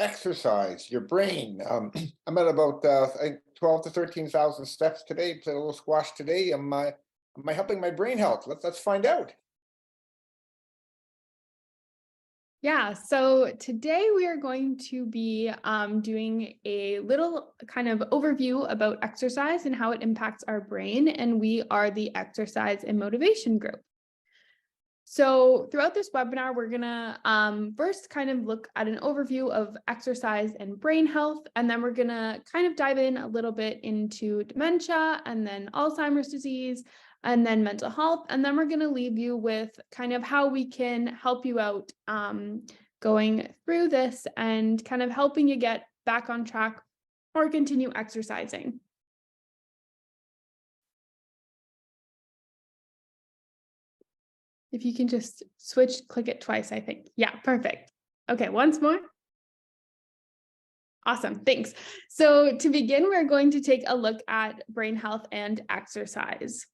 exercise, your brain. I'm at about I think 12 to 13,000 steps today. Played a little squash today. Am I helping my brain health? Let's find out. Yeah, so today we are going to be doing a little kind of overview about exercise and how it impacts our brain, and we are the exercise and motivation group. So throughout this webinar, we're gonna first kind of look at an overview of exercise and brain health, and then we're gonna kind of dive in a little bit into dementia and then Alzheimer's disease and then mental health. And then we're gonna leave you with kind of how we can help you out going through this and kind of helping you get back on track or continue exercising. If you can just click it twice, I think. Yeah, perfect. Okay, once more. Awesome, thanks. So to begin, we're going to take a look at brain health and exercise.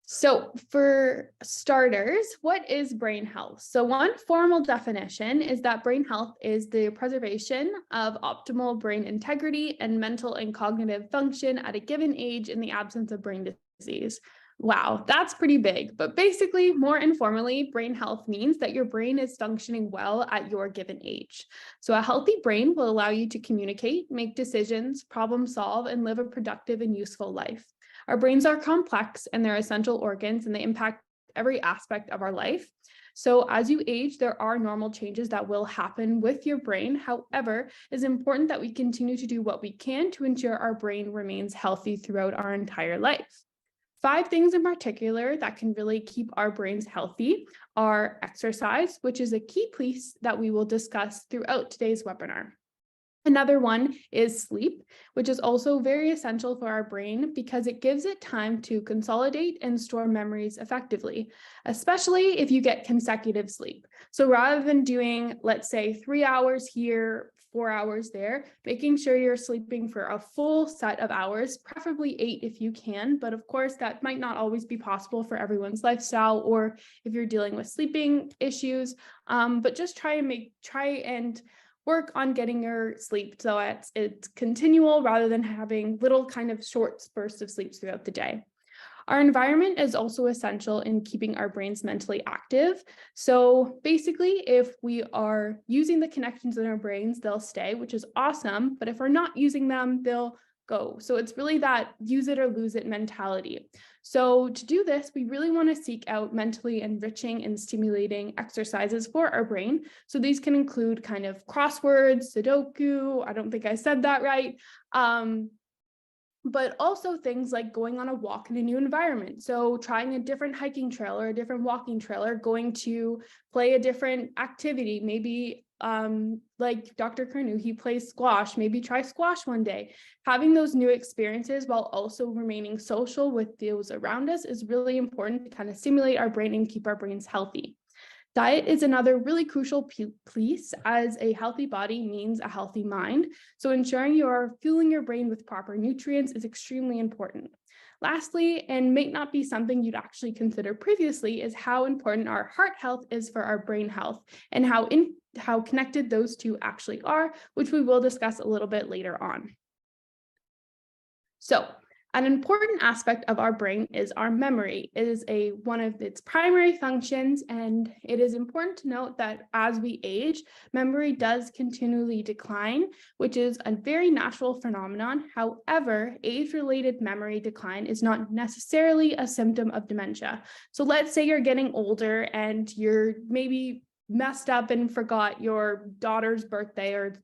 So for starters, what is brain health? So one formal definition is that brain health is the preservation of optimal brain integrity and mental and cognitive function at a given age in the absence of brain disease. Wow, that's pretty big, but basically, more informally, brain health means that your brain is functioning well at your given age. So a healthy brain will allow you to communicate, make decisions, problem solve, and live a productive and useful life. Our brains are complex and they're essential organs and they impact every aspect of our life. So as you age, there are normal changes that will happen with your brain. However, it's important that we continue to do what we can to ensure our brain remains healthy throughout our entire life. 5 things in particular that can really keep our brains healthy are exercise, which is a key piece that we will discuss throughout today's webinar. Another one is sleep, which is also very essential for our brain because it gives it time to consolidate and store memories effectively, especially if you get consecutive sleep. So rather than doing, let's say, 3 hours here, 4 hours there, making sure you're sleeping for a full set of hours, preferably 8 if you can, but of course that might not always be possible for everyone's lifestyle or if you're dealing with sleeping issues, but just try and work on getting your sleep so it's continual rather than having little kind of short bursts of sleep throughout the day. Our environment is also essential in keeping our brains mentally active. So basically, if we are using the connections in our brains, they'll stay, which is awesome. But if we're not using them, they'll go. So it's really that use it or lose it mentality. So to do this, we really want to seek out mentally enriching and stimulating exercises for our brain. So these can include kind of crosswords, Sudoku, I don't think I said that right, but also things like going on a walk in a new environment. So trying a different hiking trail or a different walking trail or going to play a different activity, maybe like Dr. Curnew, he plays squash, maybe try squash one day. Having those new experiences while also remaining social with those around us is really important to kind of stimulate our brain and keep our brains healthy. Diet is another really crucial piece, as a healthy body means a healthy mind. So ensuring you are fueling your brain with proper nutrients is extremely important. Lastly, and may not be something you'd actually consider previously, is how important our heart health is for our brain health and how connected those two actually are, which we will discuss a little bit later on. So an important aspect of our brain is our memory. It is one of its primary functions, and it is important to note that as we age, memory does continually decline, which is a very natural phenomenon. However, age-related memory decline is not necessarily a symptom of dementia. So let's say you're getting older and you're maybe messed up and forgot your daughter's birthday or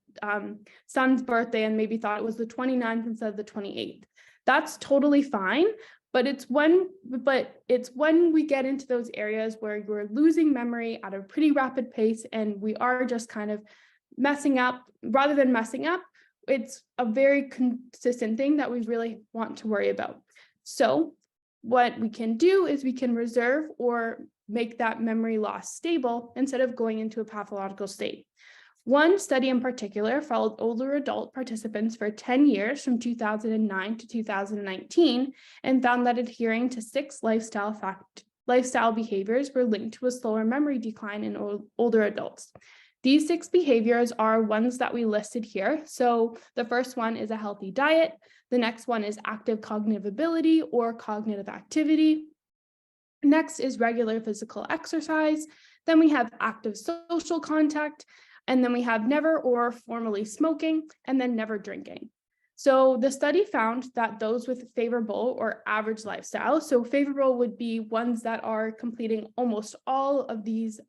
son's birthday and maybe thought it was the 29th instead of the 28th. That's totally fine, but it's when we get into those areas where you're losing memory at a pretty rapid pace and we are just kind of messing up. Rather than messing up, it's a very consistent thing that we really want to worry about. So what we can do is we can reserve or make that memory loss stable instead of going into a pathological state. One study in particular followed older adult participants for 10 years from 2009 to 2019 and found that adhering to 6 lifestyle behaviors were linked to a slower memory decline in older adults. These 6 behaviors are ones that we listed here. So the first one is a healthy diet. The next one is active cognitive ability or cognitive activity. Next is regular physical exercise. Then we have active social contact. And then we have never or formerly smoking, and then never drinking. So the study found that those with favorable or average lifestyle, so favorable would be ones that are completing almost all of these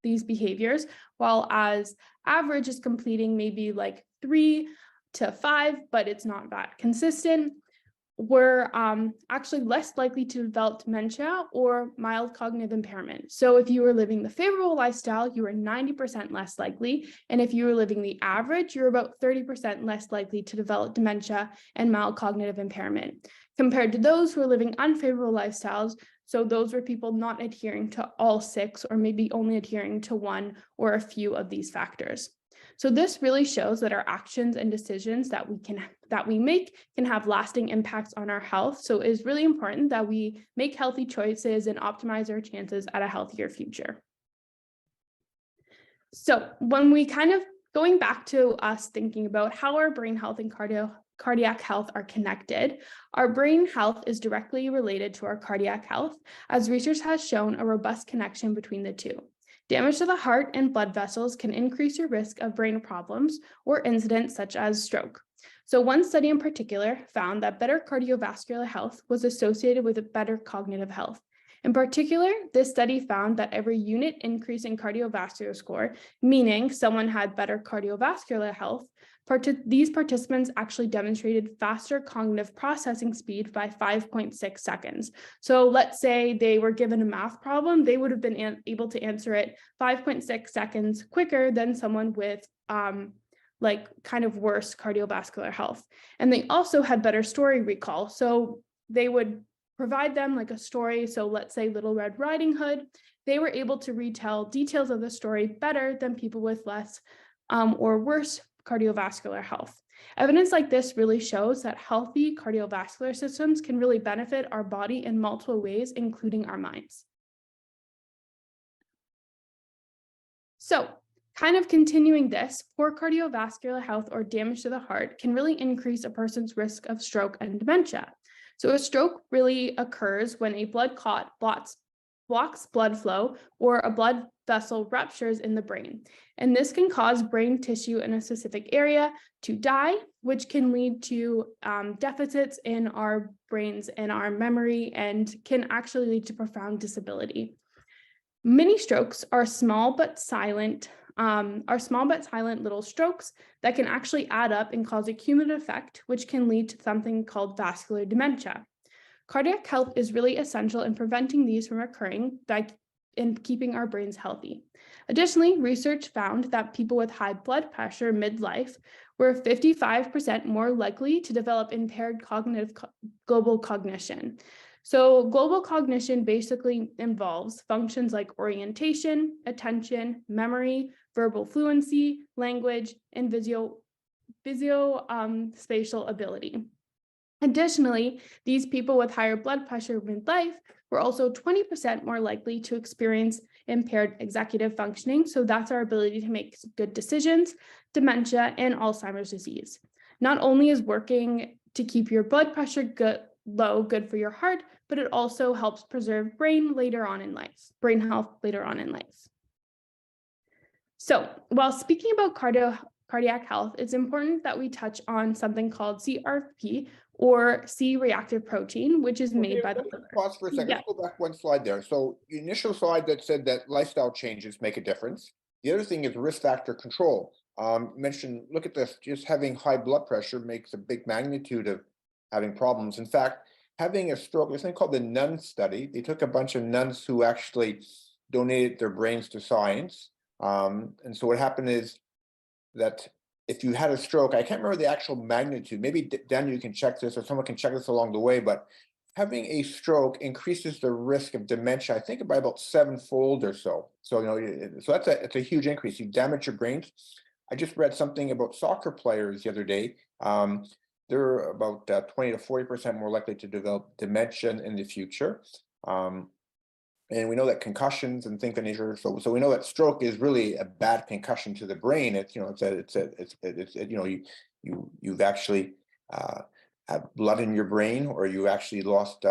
behaviors, while as average is completing maybe like 3 to 5, but it's not that consistent, were actually less likely to develop dementia or mild cognitive impairment. So if you were living the favorable lifestyle, you were 90% less likely. And if you were living the average, you're about 30% less likely to develop dementia and mild cognitive impairment compared to those who are living unfavorable lifestyles. So those were people not adhering to all 6 or maybe only adhering to 1 or a few of these factors. So this really shows that our actions and decisions that we make can have lasting impacts on our health. So it is really important that we make healthy choices and optimize our chances at a healthier future. So when we kind of going back to us thinking about how our brain health and cardiac health are connected, our brain health is directly related to our cardiac health, as research has shown a robust connection between the two. Damage to the heart and blood vessels can increase your risk of brain problems or incidents such as stroke. So one study in particular found that better cardiovascular health was associated with better cognitive health. In particular, this study found that every unit increase in cardiovascular score, meaning someone had better cardiovascular health, these participants actually demonstrated faster cognitive processing speed by 5.6 seconds. So let's say they were given a math problem, they would have been able to answer it 5.6 seconds quicker than someone with like kind of worse cardiovascular health. And they also had better story recall. So they would provide them like a story. So let's say Little Red Riding Hood, they were able to retell details of the story better than people with less or worse cardiovascular health. Evidence like this really shows that healthy cardiovascular systems can really benefit our body in multiple ways, including our minds. So, kind of continuing this, poor cardiovascular health or damage to the heart can really increase a person's risk of stroke and dementia. So a stroke really occurs when a blood clot blocks blood flow or a blood vessel ruptures in the brain. And this can cause brain tissue in a specific area to die, which can lead to deficits in our brains and our memory and can actually lead to profound disability. Mini strokes are small but silent little strokes that can actually add up and cause a cumulative effect, which can lead to something called vascular dementia. Cardiac health is really essential in preventing these from occurring in keeping our brains healthy. Additionally, research found that people with high blood pressure midlife were 55% more likely to develop impaired global cognition. So global cognition basically involves functions like orientation, attention, memory, verbal fluency, language, and spatial ability. Additionally, these people with higher blood pressure midlife were also 20% more likely to experience impaired executive functioning. So that's our ability to make good decisions, dementia, and Alzheimer's disease. Not only is working to keep your blood pressure low good for your heart, but it also helps preserve brain health later on in life. So while speaking about cardiac health, it's important that we touch on something called CRP or C-reactive protein, which is made by the liver. Pause for a second. Yeah. Let's go back one slide there. So the initial slide that said that lifestyle changes make a difference. The other thing is risk factor control. Mentioned, look at this, just having high blood pressure makes a big magnitude of having problems. In fact, having a stroke, there's something called the nun study. They took a bunch of nuns who actually donated their brains to science. And so what happened is that if you had a stroke, I can't remember the actual magnitude, maybe Daniel, you can check this or someone can check this along the way, but having a stroke increases the risk of dementia, I think by about 7-fold or so. So, so it's a huge increase. You damage your brains. I just read something about soccer players the other day. They're about 20 to 40% more likely to develop dementia in the future. And we know that concussions and things of that nature. So we know that stroke is really a bad concussion to the brain. It's you've actually have blood in your brain, or you actually lost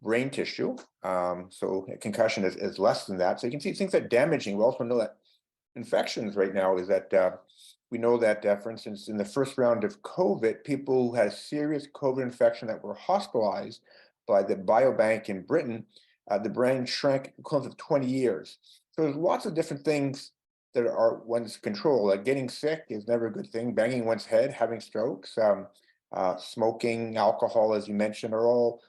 brain tissue. So a concussion is less than that. So you can see things that damaging. We also know that infections right now is that we know that, for instance, in the first round of COVID, people who had a serious COVID infection that were hospitalized by the biobank in Britain, the brain shrank equivalent of 20 years. So there's lots of different things that are one's control. Like getting sick is never a good thing. Banging one's head, having strokes, smoking, alcohol, as you mentioned, are all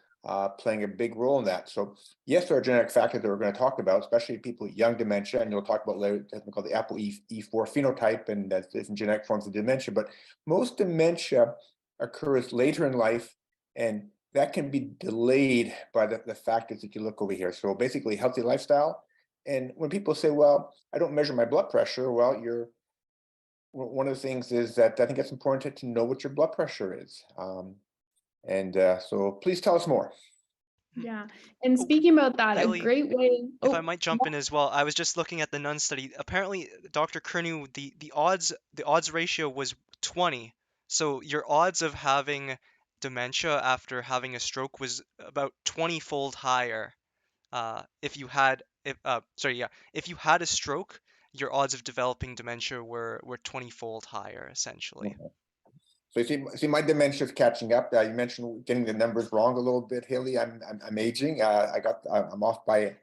playing a big role in that. So yes, there are genetic factors that we're going to talk about, especially people with young dementia, and you'll talk about later something called the ApoE4 phenotype, and that's different genetic forms of dementia. But most dementia occurs later in life, and that can be delayed by the factors that you look over here. So basically, healthy lifestyle. And when people say, "Well, I don't measure my blood pressure," well, one of the things is that I think it's important to know what your blood pressure is. So please tell us more. Mhm. Yeah. And Oh, speaking about that, a Haley, great way. if I Oh, might jump in as well, I was just looking at the Nun study. Apparently, Dr. Curnew, the odds ratio was 20. So your odds of having dementia after having a stroke was about 20-fold higher. If you had a stroke, your odds of developing dementia were 20-fold higher, essentially. So you see, my dementia is catching up. You mentioned getting the numbers wrong a little bit, Haley. I'm aging. I'm off by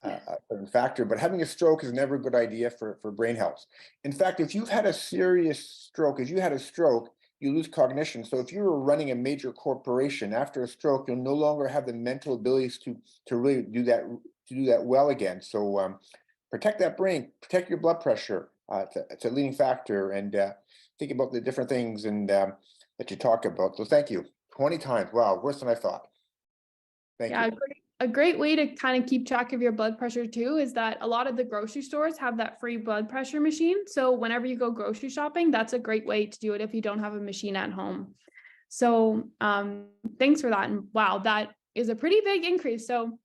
a certain factor, but having a stroke is never a good idea for brain health. In fact, if you've had a serious stroke, if you had a stroke, you lose cognition. So if you were running a major corporation after a stroke, you'll no longer have the mental abilities to really do that well again. So protect that brain, protect your blood pressure. It's a leading factor, and think about the different things and that you talk about. So thank you. 20 times. Wow, worse than I thought. Thank yeah, you. a great way to kind of keep track of your blood pressure too is that a lot of the grocery stores have that free blood pressure machine. So whenever you go grocery shopping, that's a great way to do it if you don't have a machine at home. So thanks for that. And wow, that is a pretty big increase. So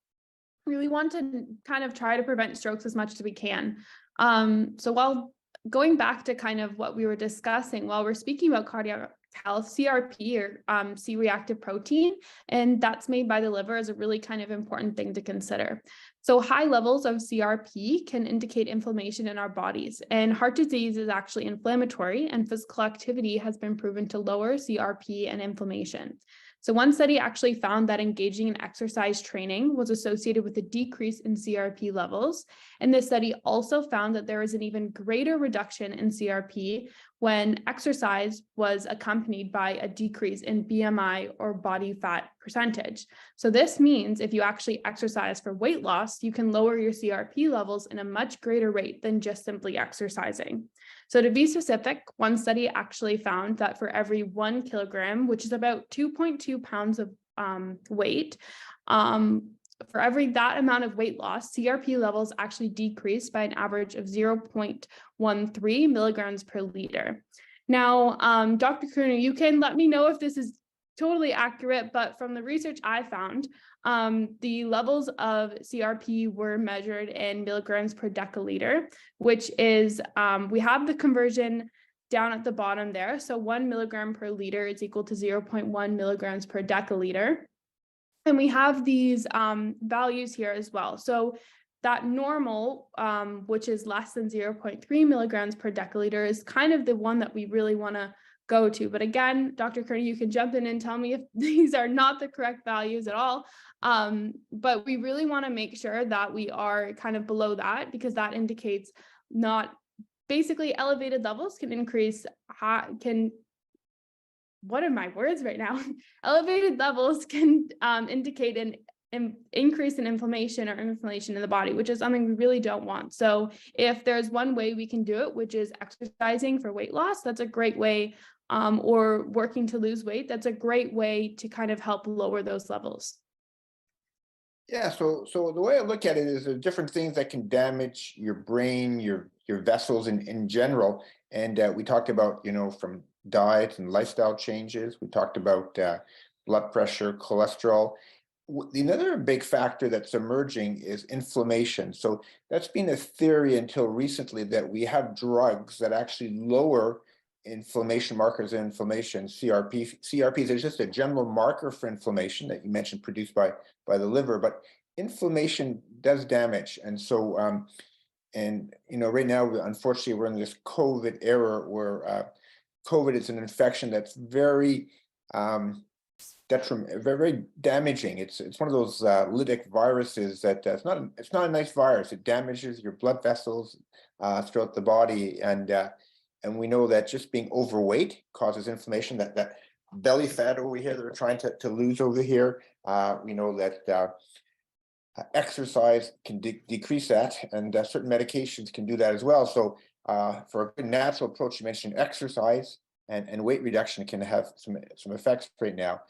really want to kind of try to prevent strokes as much as we can. So while going back to kind of what we were discussing, while we're speaking about cardiac health, CRP or C-reactive protein, and that's made by the liver, is a really kind of important thing to consider. So high levels of CRP can indicate inflammation in our bodies, and heart disease is actually inflammatory, and physical activity has been proven to lower CRP and inflammation. So one study actually found that engaging in exercise training was associated with a decrease in CRP levels. And this study also found that there is an even greater reduction in CRP when exercise was accompanied by a decrease in BMI or body fat percentage. So this means if you actually exercise for weight loss, you can lower your CRP levels in a much greater rate than just simply exercising. So to be specific, one study actually found that for every 1 kilogram, which is about 2.2 pounds of weight, for every that amount of weight loss, CRP levels actually decreased by an average of 0.13 milligrams per liter. Now, Dr. Curnew, you can let me know if this is totally accurate, but from the research I found, the levels of CRP were measured in milligrams per deciliter, which is, we have the conversion down at the bottom there. So 1 milligram per liter is equal to 0.1 milligrams per deciliter. And we have these values here as well. So that normal, which is less than 0.3 milligrams per deciliter, is kind of the one that we really want to go to. But again, Dr. Curnew, you can jump in and tell me if these are not the correct values at all. But we really want to make sure that we are kind of below that, because that indicates not basically elevated levels can increase, what are my words right now? Elevated levels can indicate an increase in inflammation or inflammation in the body, which is something we really don't want. So if there's one way we can do it, which is exercising for weight loss, that's a great way, or working to lose weight, that's a great way to kind of help lower those levels. Yeah, so the way I look at it is there are different things that can damage your brain, your vessels in general. And we talked about, from diet and lifestyle changes. We talked about blood pressure, cholesterol. Another big factor that's emerging is inflammation. So that's been a theory until recently, that we have drugs that actually lower inflammation markers of inflammation. CRPs is just a general marker for inflammation that you mentioned, produced by the liver, but inflammation does damage. And so and right now, unfortunately, we're in this COVID era where COVID is an infection that's very very damaging. It's one of those lytic viruses that it's not a nice virus. It damages your blood vessels throughout the body, and we know that just being overweight causes inflammation. That belly fat over here that we're trying to lose over here. We know that exercise can decrease that, and certain medications can do that as well. So for a good natural approach, you mentioned exercise and weight reduction can have some effects right now.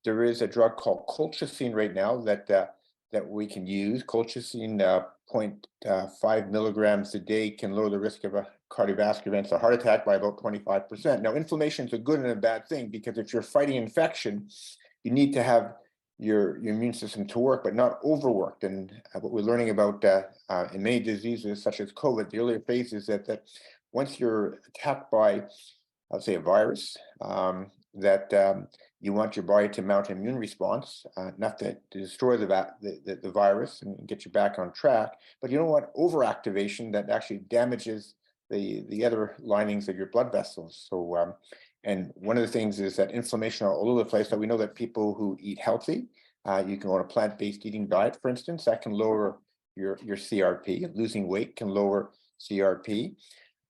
There is a drug called colchicine right now that we can use. Colchicine 0.5 milligrams a day can lower the risk of a cardiovascular event, a heart attack, by about 25%. Now, inflammation is a good and a bad thing, because if you're fighting infection, you need to have your immune system to work, but not overworked. And what we're learning about in many diseases such as COVID, the earlier phases, that once you're attacked by, let's say, a virus, you want your body to mount an immune response, enough to destroy the virus and get you back on track. But you don't want overactivation that actually damages the other linings of your blood vessels. So and one of the things is that inflammation all over the place. So we know that people who eat healthy, you can go on a plant-based eating diet, for instance, that can lower your CRP. Losing weight can lower CRP.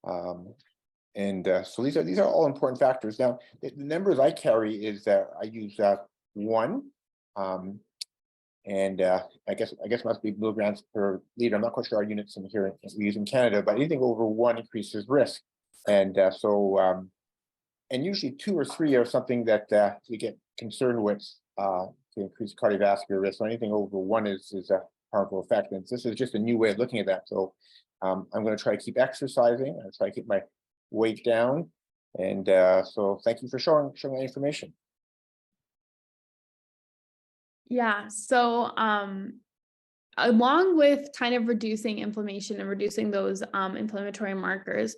So these are all important factors. Now, the numbers I carry is that I use 1, and I guess must be milligrams per liter. I'm not quite sure our units in here we use in Canada, but anything over 1 increases risk. And and usually 2 or 3 are something that we get concerned with to increase cardiovascular risk. So anything over 1 is a harmful effect. And this is just a new way of looking at that. So I'm going to try to keep exercising. I try to keep my weight down. And so thank you for showing that information. Yeah, so along with kind of reducing inflammation and reducing those inflammatory markers,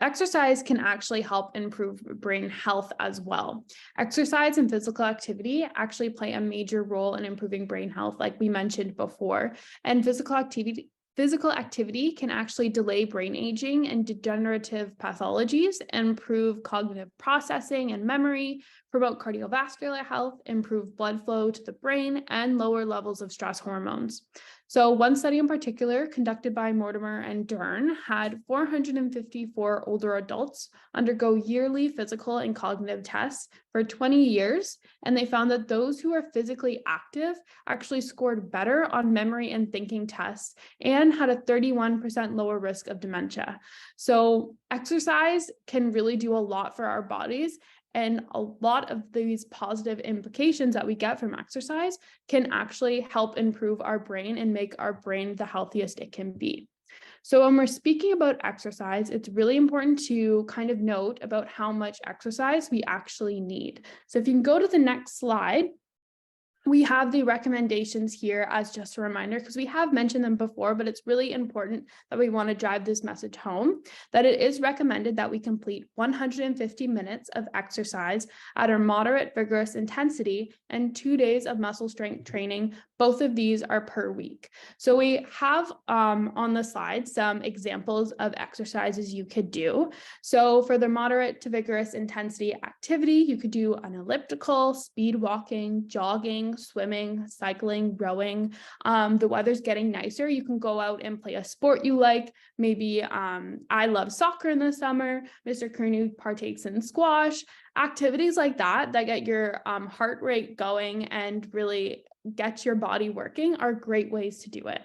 exercise can actually help improve brain health as well. Exercise and physical activity actually play a major role in improving brain health, like we mentioned before. And physical activity can actually delay brain aging and degenerative pathologies, improve cognitive processing and memory, promote cardiovascular health, improve blood flow to the brain, and lower levels of stress hormones. So one study in particular, conducted by Mortimer and Dern, had 454 older adults undergo yearly physical and cognitive tests for 20 years, and they found that those who are physically active actually scored better on memory and thinking tests and had a 31% lower risk of dementia. So exercise can really do a lot for our bodies. And a lot of these positive implications that we get from exercise can actually help improve our brain and make our brain the healthiest it can be. So when we're speaking about exercise, it's really important to kind of note about how much exercise we actually need. So if you can go to the next slide, we have the recommendations here as just a reminder, because we have mentioned them before, but it's really important that we want to drive this message home, that it is recommended that we complete 150 minutes of exercise at a moderate vigorous intensity and 2 days of muscle strength training. Both of these are per week. So we have on the slide some examples of exercises you could do. So for the moderate to vigorous intensity activity, you could do an elliptical, speed walking, jogging, swimming, cycling, rowing. The weather's getting nicer. You can go out and play a sport you like. Maybe I love soccer in the summer. Mr. Curnew partakes in squash. Activities like that get your heart rate going and really get your body working are great ways to do it.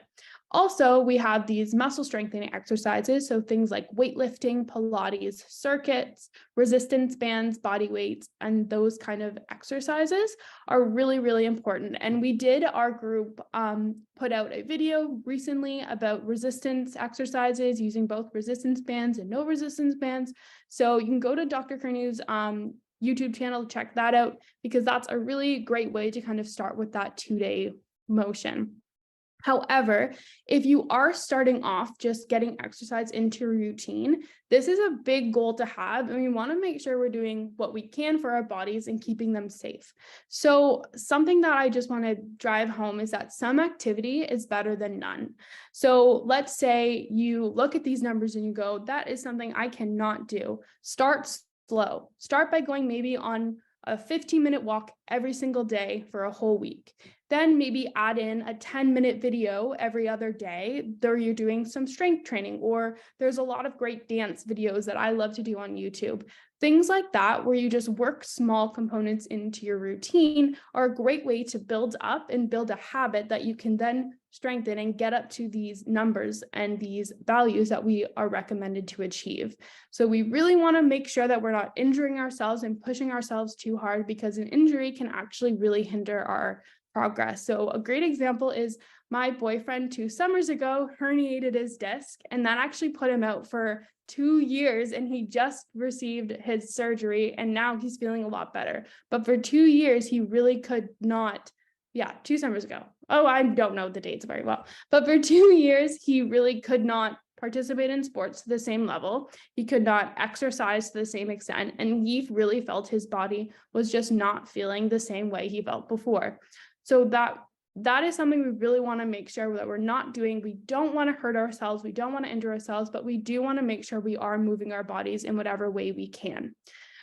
Also, we have these muscle strengthening exercises. So things like weightlifting, Pilates circuits, resistance bands, body weights, and those kind of exercises are really, really important. And we did, our group put out a video recently about resistance exercises using both resistance bands and no resistance bands. So you can go to Dr. Curnew's YouTube channel, check that out, because that's a really great way to kind of start with that 2-day motion. However, if you are starting off just getting exercise into your routine, this is a big goal to have, and we want to make sure we're doing what we can for our bodies and keeping them safe. So something that I just want to drive home is that some activity is better than none. So let's say you look at these numbers and you go, that is something I cannot do. Start slow. Start by going maybe on a 15-minute walk every single day for a whole week. Then maybe add in a 10-minute video every other day. There you're doing some strength training, or there's a lot of great dance videos that I love to do on YouTube. Things like that, where you just work small components into your routine, are a great way to build up and build a habit that you can then strengthen and get up to these numbers and these values that we are recommended to achieve. So we really want to make sure that we're not injuring ourselves and pushing ourselves too hard, because an injury can actually really hinder our progress. So a great example is my boyfriend 2 summers ago herniated his disc, and that actually put him out for 2 years, and he just received his surgery and now he's feeling a lot better. But for 2 years, he really could not, 2 summers ago. Oh, I don't know the dates very well, but for 2 years, he really could not participate in sports to the same level. He could not exercise to the same extent, and he really felt his body was just not feeling the same way he felt before. So that is something we really want to make sure that we're not doing. We don't want to hurt ourselves. We don't want to injure ourselves, but we do want to make sure we are moving our bodies in whatever way we can.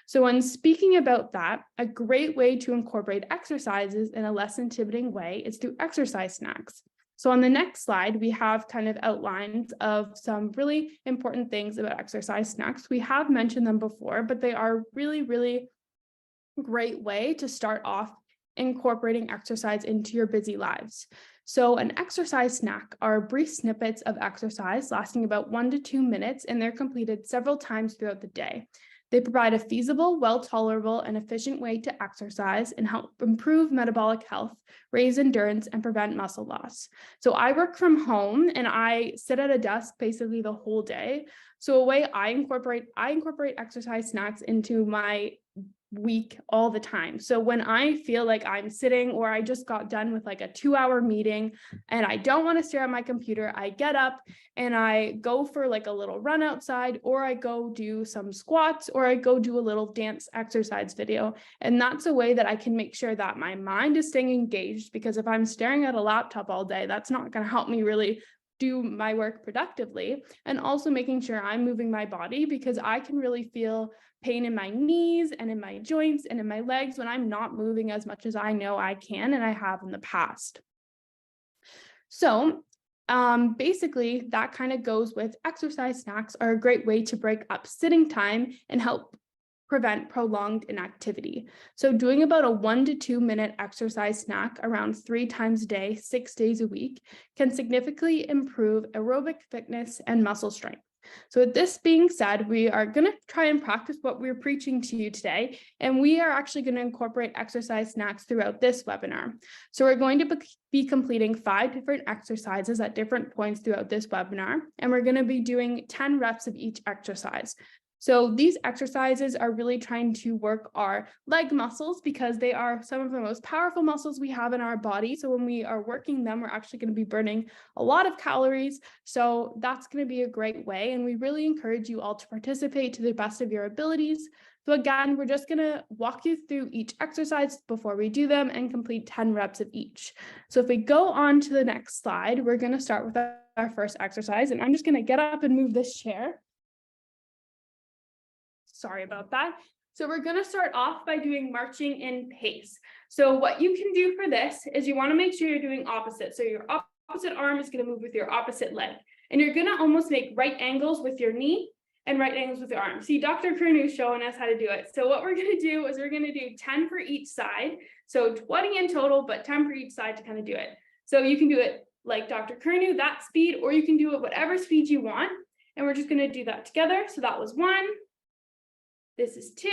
So when speaking about that, a great way to incorporate exercises in a less intimidating way is through exercise snacks. So on the next slide, we have kind of outlines of some really important things about exercise snacks. We have mentioned them before, but they are really, really great way to start off incorporating exercise into your busy lives. So an exercise snack are brief snippets of exercise lasting about 1 to 2 minutes, and they're completed several times throughout the day. They provide a feasible, well-tolerable, and efficient way to exercise and help improve metabolic health, raise endurance, and prevent muscle loss. So I work from home and I sit at a desk basically the whole day. So a way I incorporate exercise snacks into my week all the time. So when I feel like I'm sitting, or I just got done with like a 2-hour meeting and I don't want to stare at my computer, I get up and I go for like a little run outside, or I go do some squats, or I go do a little dance exercise video. And that's a way that I can make sure that my mind is staying engaged, because if I'm staring at a laptop all day, that's not going to help me really do my work productively. And also making sure I'm moving my body, because I can really feel pain in my knees and in my joints and in my legs when I'm not moving as much as I know I can and I have in the past. So basically that kind of goes with exercise snacks are a great way to break up sitting time and help prevent prolonged inactivity. So doing about a 1 to 2 minute exercise snack around 3 times a day, 6 days a week, can significantly improve aerobic fitness and muscle strength. So with this being said, we are going to try and practice what we're preaching to you today, and we are actually going to incorporate exercise snacks throughout this webinar. So we're going to be completing 5 different exercises at different points throughout this webinar, and we're going to be doing 10 reps of each exercise. So these exercises are really trying to work our leg muscles, because they are some of the most powerful muscles we have in our body. So when we are working them, we're actually going to be burning a lot of calories. So that's going to be a great way. And we really encourage you all to participate to the best of your abilities. So again, we're just going to walk you through each exercise before we do them and complete 10 reps of each. So if we go on to the next slide, we're going to start with our first exercise. And I'm just going to get up and move this chair. Sorry about that. So we're going to start off by doing marching in pace. So what you can do for this is you want to make sure you're doing opposite. So your opposite arm is going to move with your opposite leg. And you're going to almost make right angles with your knee and right angles with your arm. See, Dr. Curnew is showing us how to do it. So what we're going to do is we're going to do 10 for each side. So 20 in total, but 10 for each side to kind of do it. So you can do it like Dr. Curnew, that speed, or you can do it whatever speed you want. And we're just going to do that together. So that was 1. This is 2,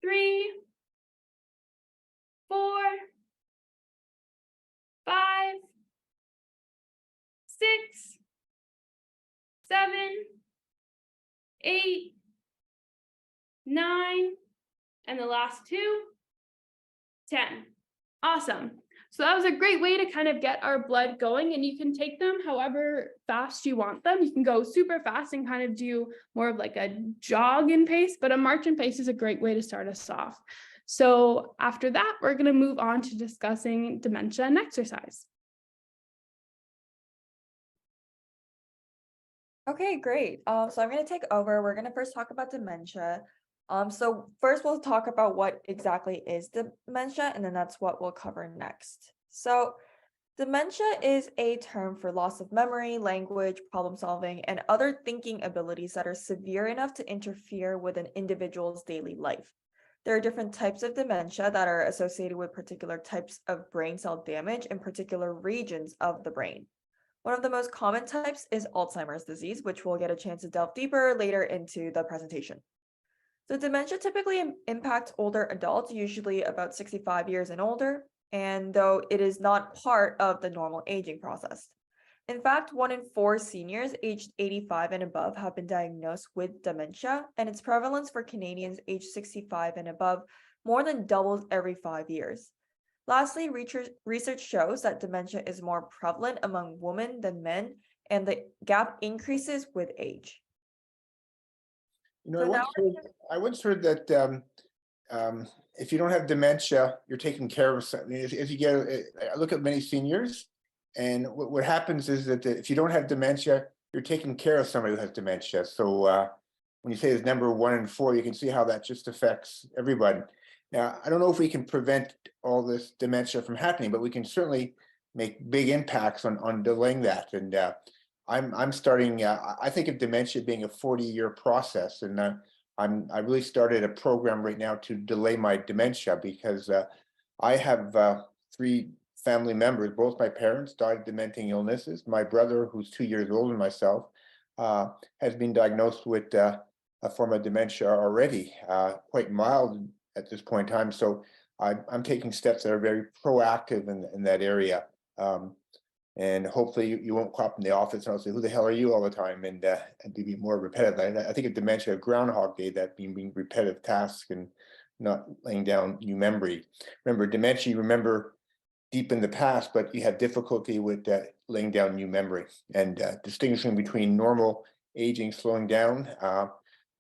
3, 4, 5, 6, 7, 8, 9, and the last 2, 10. Awesome. So that was a great way to kind of get our blood going, and you can take them however fast you want them. You can go super fast and kind of do more of like a jog in pace, but a march in pace is a great way to start us off. So after that, we're going to move on to discussing dementia and exercise. Okay, great. So I'm going to take over. We're going to first talk about dementia. So first we'll talk about what exactly is dementia, and then that's what we'll cover next. So dementia is a term for loss of memory, language, problem solving, and other thinking abilities that are severe enough to interfere with an individual's daily life. There are different types of dementia that are associated with particular types of brain cell damage in particular regions of the brain. One of the most common types is Alzheimer's disease, which we'll get a chance to delve deeper later into the presentation. So dementia typically impacts older adults, usually about 65 years and older, and though it is not part of the normal aging process. In fact, 1 in 4 seniors aged 85 and above have been diagnosed with dementia, and its prevalence for Canadians aged 65 and above more than doubles every 5 years. Lastly, research shows that dementia is more prevalent among women than men, and the gap increases with age. You know, So now I once heard that if you don't have dementia, you're taking care of something. If you get, I look at many seniors, and what happens is that if you don't have dementia, you're taking care of somebody who has dementia. So when you say it's number 1 in 4, you can see how that just affects everybody. Now, I don't know if we can prevent all this dementia from happening, but we can certainly make big impacts on delaying that. And I'm starting. I think of dementia being a 40-year process, and I really started a program right now to delay my dementia because I have 3 family members. Both my parents died of dementing illnesses. My brother, who's 2 years older than myself, has been diagnosed with a form of dementia already, quite mild at this point in time. So I'm taking steps that are very proactive in that area. And hopefully you won't call up in the office and I'll say, who the hell are you all the time? And be more repetitive. I think of dementia, Groundhog Day, that being repetitive tasks and not laying down new memory. Remember, dementia, you remember deep in the past, but you have difficulty with laying down new memory and distinguishing between normal aging, slowing down.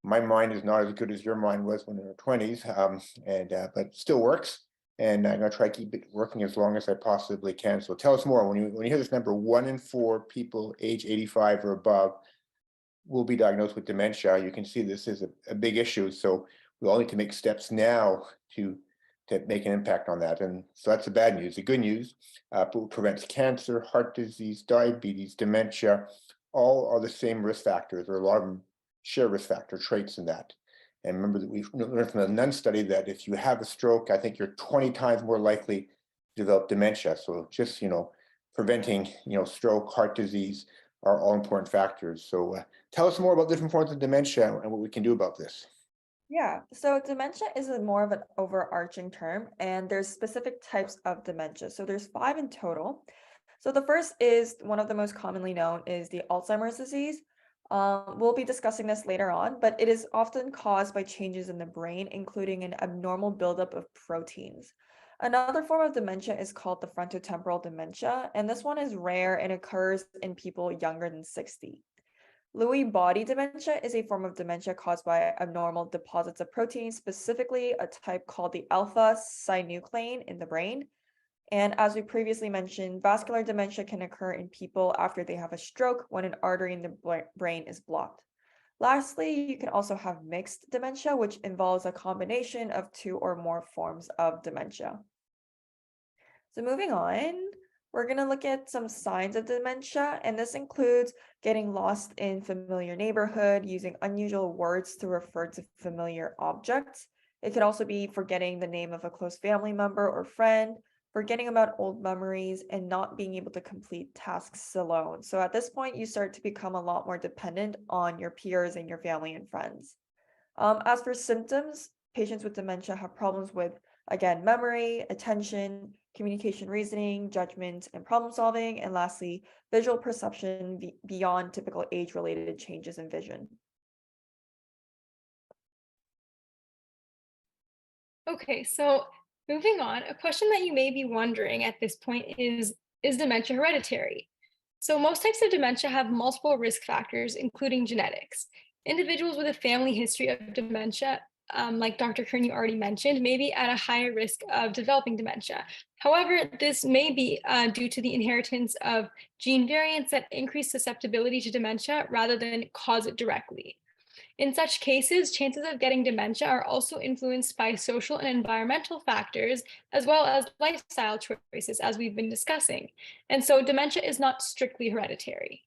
My mind is not as good as your mind was when in your 20s, but still works. And I'm going to try to keep it working as long as I possibly can. So tell us more. When you hear this number, 1 in 4 people age 85 or above will be diagnosed with dementia, you can see this is a big issue. So we all need to make steps now to make an impact on that. And so that's the bad news. The good news, prevents cancer, heart disease, diabetes, dementia, all are the same risk factors, or a lot of them share risk factor traits in that. And remember that we've learned from the NUN study that if you have a stroke, I think you're 20 times more likely to develop dementia. So just, preventing, stroke, heart disease are all important factors. So tell us more about different forms of dementia and what we can do about this. Yeah, so dementia is more of an overarching term, and there's specific types of dementia. So there's 5 in total. So the first is one of the most commonly known is the Alzheimer's disease. We'll be discussing this later on, but it is often caused by changes in the brain, including an abnormal buildup of proteins. Another form of dementia is called the frontotemporal dementia, and this one is rare and occurs in people younger than 60. Lewy body dementia is a form of dementia caused by abnormal deposits of proteins, specifically a type called the alpha synuclein in the brain. And as we previously mentioned, vascular dementia can occur in people after they have a stroke when an artery in the brain is blocked. Lastly, you can also have mixed dementia, which involves a combination of 2 or more forms of dementia. So moving on, we're going to look at some signs of dementia, and this includes getting lost in familiar neighborhood, using unusual words to refer to familiar objects. It could also be forgetting the name of a close family member or friend, forgetting about old memories, and not being able to complete tasks alone. So at this point, you start to become a lot more dependent on your peers and your family and friends. As for symptoms, patients with dementia have problems with, again, memory, attention, communication, reasoning, judgment, and problem solving, and lastly, visual perception beyond typical age-related changes in vision. Okay, so moving on, a question that you may be wondering at this point is dementia hereditary? So most types of dementia have multiple risk factors, including genetics. Individuals with a family history of dementia, like Dr. Curnew already mentioned, may be at a higher risk of developing dementia. However, this may be due to the inheritance of gene variants that increase susceptibility to dementia rather than cause it directly. In such cases, chances of getting dementia are also influenced by social and environmental factors, as well as lifestyle choices, as we've been discussing. And so dementia is not strictly hereditary.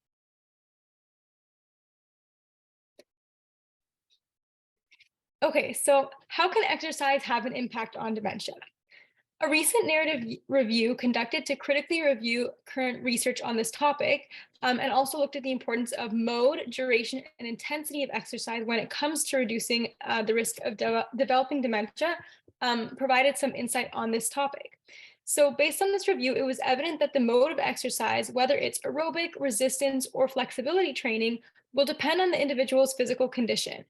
Okay, so how can exercise have an impact on dementia? A recent narrative review conducted to critically review current research on this topic and also looked at the importance of mode, duration, and intensity of exercise when it comes to reducing the risk of developing dementia, provided some insight on this topic. So based on this review, it was evident that the mode of exercise, whether it's aerobic, resistance, or flexibility training, will depend on the individual's physical condition.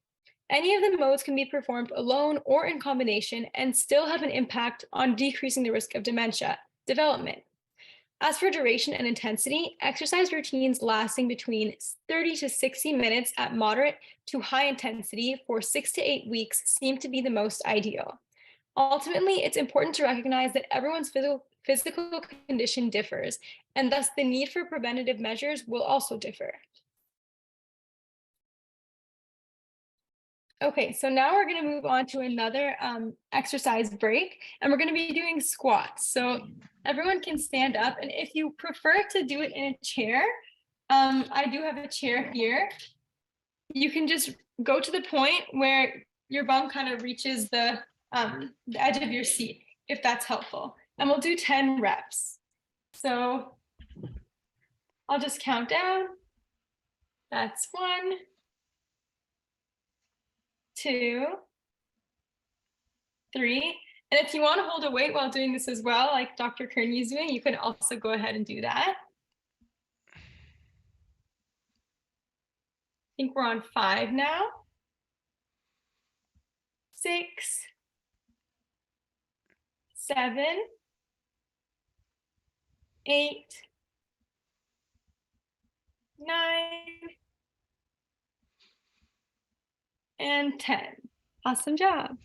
Any of the modes can be performed alone or in combination and still have an impact on decreasing the risk of dementia development. As for duration and intensity, exercise routines lasting between 30 to 60 minutes at moderate to high intensity for 6 to 8 weeks seem to be the most ideal. Ultimately, it's important to recognize that everyone's physical condition differs, and thus the need for preventative measures will also differ. Okay, so now we're going to move on to another exercise break, and we're going to be doing squats. So everyone can stand up, and if you prefer to do it in a chair, I do have a chair here. You can just go to the point where your bum kind of reaches the edge of your seat, if that's helpful. And we'll do 10 reps. So I'll just count down. That's 1, 2, 3. And if you want to hold a weight while doing this as well, like Dr. Curnew is doing, you can also go ahead and do that. I think we're on 5 now. 6, 7, 8, 9, and 10. Awesome job.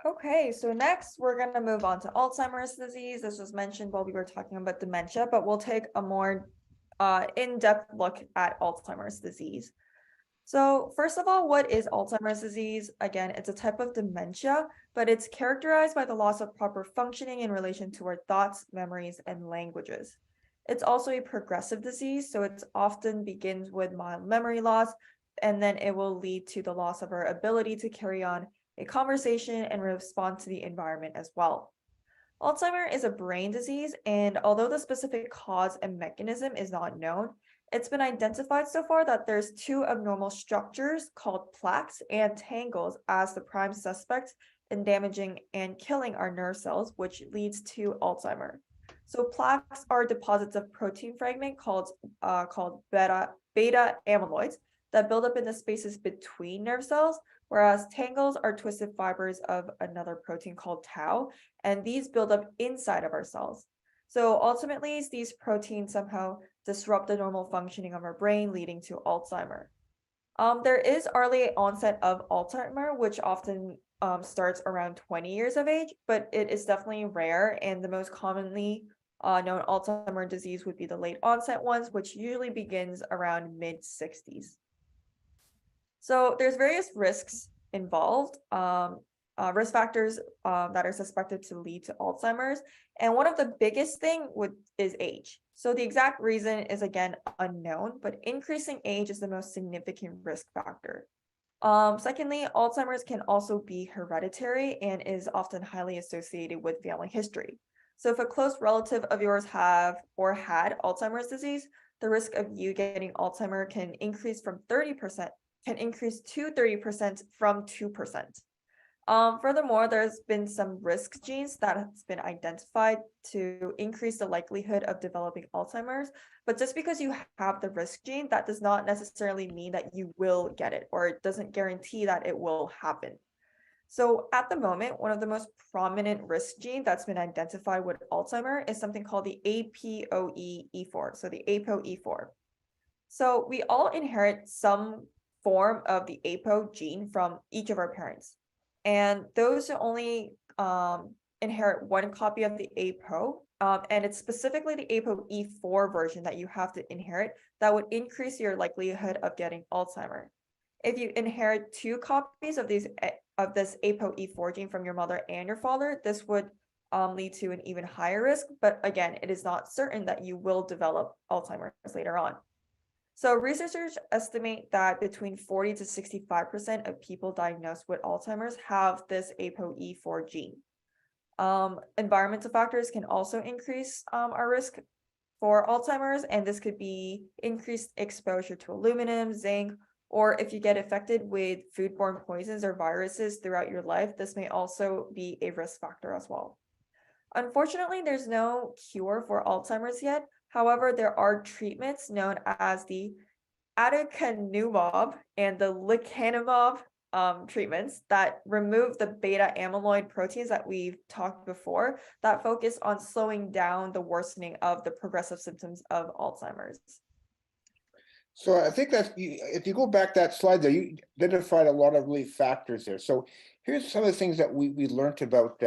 Okay, so next we're going to move on to Alzheimer's disease. This was mentioned while we were talking about dementia, but we'll take a more in-depth look at Alzheimer's disease. So first of all, what is Alzheimer's disease? Again, it's a type of dementia, but it's characterized by the loss of proper functioning in relation to our thoughts, memories, and languages. It's also a progressive disease, so it often begins with mild memory loss, and then it will lead to the loss of our ability to carry on a conversation and respond to the environment as well. Alzheimer is a brain disease, and although the specific cause and mechanism is not known, it's been identified so far that there's 2 abnormal structures called plaques and tangles as the prime suspects in damaging and killing our nerve cells, which leads to Alzheimer. So plaques are deposits of protein fragment called beta amyloids that build up in the spaces between nerve cells, whereas tangles are twisted fibers of another protein called tau, and these build up inside of our cells. So ultimately, these proteins somehow disrupt the normal functioning of our brain, leading to Alzheimer. There is early onset of Alzheimer, which often starts around 20 years of age, but it is definitely rare, and the most commonly known Alzheimer disease would be the late onset ones, which usually begins around mid-60s. So there's various risks involved, risk factors that are suspected to lead to Alzheimer's. And one of the biggest thing is age. So the exact reason is again unknown, but increasing age is the most significant risk factor. Secondly, Alzheimer's can also be hereditary and is often highly associated with family history. So if a close relative of yours have or had Alzheimer's disease, the risk of you getting Alzheimer can increase to 30% from 2%. Furthermore, there's been some risk genes that has been identified to increase the likelihood of developing Alzheimer's. But just because you have the risk gene, that does not necessarily mean that you will get it, or it doesn't guarantee that it will happen. So at the moment, one of the most prominent risk gene that's been identified with Alzheimer is something called the ApoE4. So the ApoE4. So we all inherit some form of the Apo gene from each of our parents. And those who only inherit one copy of the Apo, and it's specifically the ApoE4 version that you have to inherit, that would increase your likelihood of getting Alzheimer. If you inherit two copies of this ApoE4 gene from your mother and your father, this would lead to an even higher risk. But again, it is not certain that you will develop Alzheimer's later on. So researchers estimate that between 40 to 65% of people diagnosed with Alzheimer's have this ApoE4 gene. Environmental factors can also increase our risk for Alzheimer's, and this could be increased exposure to aluminum, zinc, or if you get affected with foodborne poisons or viruses throughout your life, this may also be a risk factor as well. Unfortunately, there's no cure for Alzheimer's yet. However, there are treatments known as the aducanumab and the lecanemab treatments that remove the beta amyloid proteins that we've talked before that focus on slowing down the worsening of the progressive symptoms of Alzheimer's. So I think that if you go back that slide there, you identified a lot of really factors there. So here's some of the things that we learned about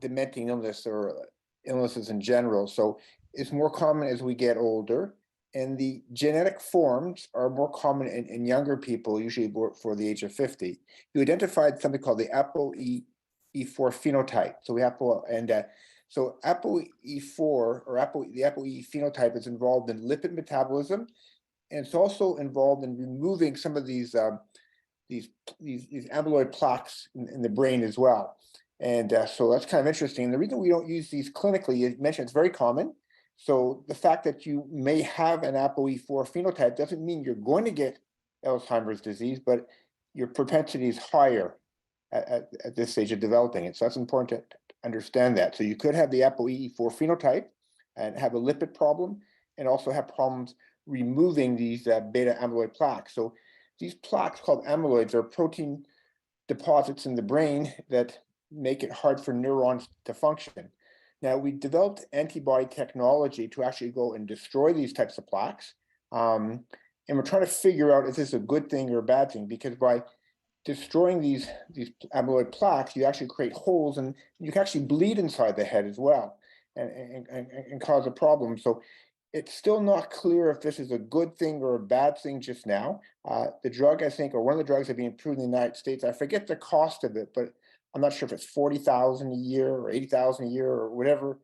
dementing illness or illnesses in general. So it's more common as we get older, and the genetic forms are more common in younger people, usually for the age of 50. You identified something called the ApoE4 phenotype. So we have so ApoE4 or the ApoE phenotype is involved in lipid metabolism, and it's also involved in removing some of these amyloid plaques in the brain as well. And so that's kind of interesting. And the reason we don't use these clinically, you mentioned it's very common. So the fact that you may have an ApoE4 phenotype doesn't mean you're going to get Alzheimer's disease, but your propensity is higher at this stage of developing it. So that's important to understand that. So you could have the ApoE4 phenotype and have a lipid problem, and also have problems removing these beta amyloid plaques. So these plaques called amyloids are protein deposits in the brain that make it hard for neurons to function. Now, we developed antibody technology to actually go and destroy these types of plaques. And we're trying to figure out if this is a good thing or a bad thing, because by destroying these amyloid plaques, you actually create holes, and you can actually bleed inside the head as well and cause a problem. So it's still not clear if this is a good thing or a bad thing just now. The drug, I think, or one of the drugs that are being approved in the United States, I forget the cost of it, but I'm not sure if it's 40,000 a year or 80,000 a year or whatever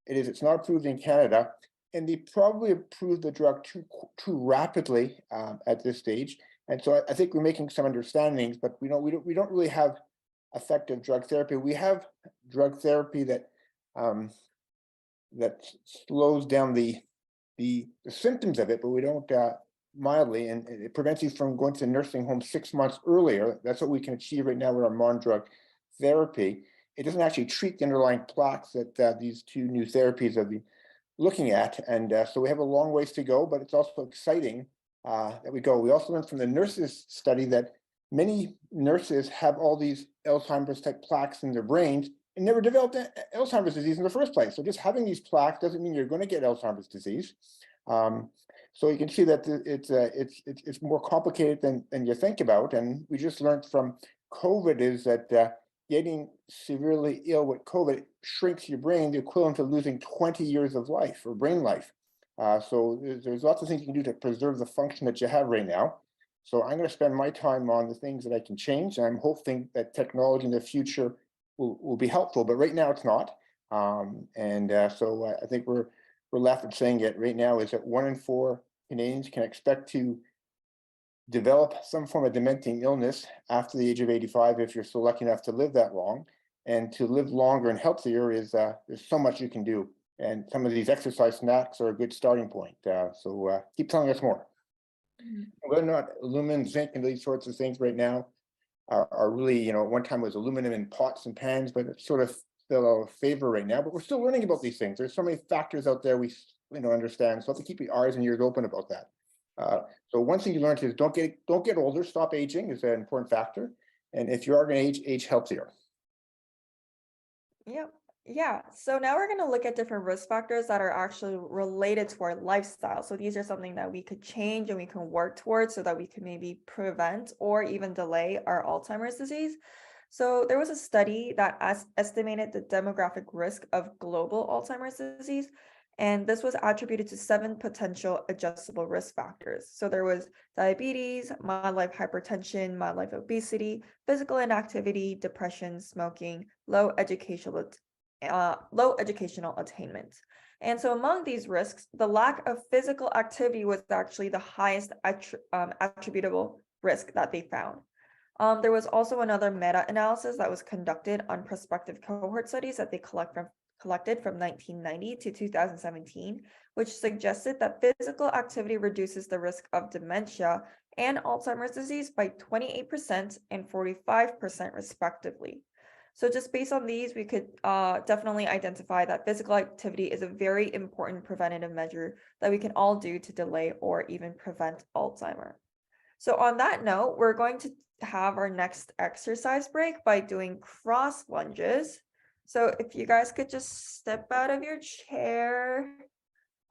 it is. It's not approved in Canada, and they probably approved the drug too rapidly at this stage. And so I think we're making some understandings, but we don't really have effective drug therapy. We have drug therapy that slows down the symptoms of it, but we don't mildly, and it prevents you from going to the nursing home 6 months earlier. That's what we can achieve right now with our modern drug therapy. It doesn't actually treat the underlying plaques that these two new therapies have been looking at, and so we have a long ways to go, but it's also exciting that we go. We also learned from the nurses study that many nurses have all these Alzheimer's type plaques in their brains and never developed Alzheimer's disease in the first place. So just having these plaques doesn't mean you're going to get Alzheimer's disease. So you can see that it's more complicated than you think about. And we just learned from COVID is that getting severely ill with COVID shrinks your brain, the equivalent of losing 20 years of life or brain life. So there's lots of things you can do to preserve the function that you have right now. So I'm going to spend my time on the things that I can change. And I'm hoping that technology in the future will be helpful, but right now it's not. So I think we're left at saying it right now is that 1 in 4 Canadians can expect to develop some form of dementing illness after the age of 85 if you're still lucky enough to live that long. And to live longer and healthier is there's so much you can do. And some of these exercise snacks are a good starting point. So keep telling us more. Whether or not aluminum, zinc, and these sorts of things right now are really, you know, at one time was aluminum in pots and pans, but it's sort of still out of favor right now. But we're still learning about these things. There's so many factors out there we understand. So have to keep your eyes and ears open about that. So one thing you learned is don't get older. Stop aging is an important factor. And if you are going to age healthier. Yep. Yeah. So now we're going to look at different risk factors that are actually related to our lifestyle. So these are something that we could change and we can work towards so that we can maybe prevent or even delay our Alzheimer's disease. So there was a study that estimated the demographic risk of global Alzheimer's disease, and this was attributed to 7 potential adjustable risk factors. So there was diabetes, mild life hypertension, mild life obesity, physical inactivity, depression, smoking, low educational attainment. And so among these risks, the lack of physical activity was actually the highest attributable risk that they found. There was also another meta-analysis that was conducted on prospective cohort studies that they collected from 1990 to 2017, which suggested that physical activity reduces the risk of dementia and Alzheimer's disease by 28% and 45% respectively. So just based on these, we could definitely identify that physical activity is a very important preventative measure that we can all do to delay or even prevent Alzheimer. So on that note, we're going to have our next exercise break by doing cross lunges. So if you guys could just step out of your chair.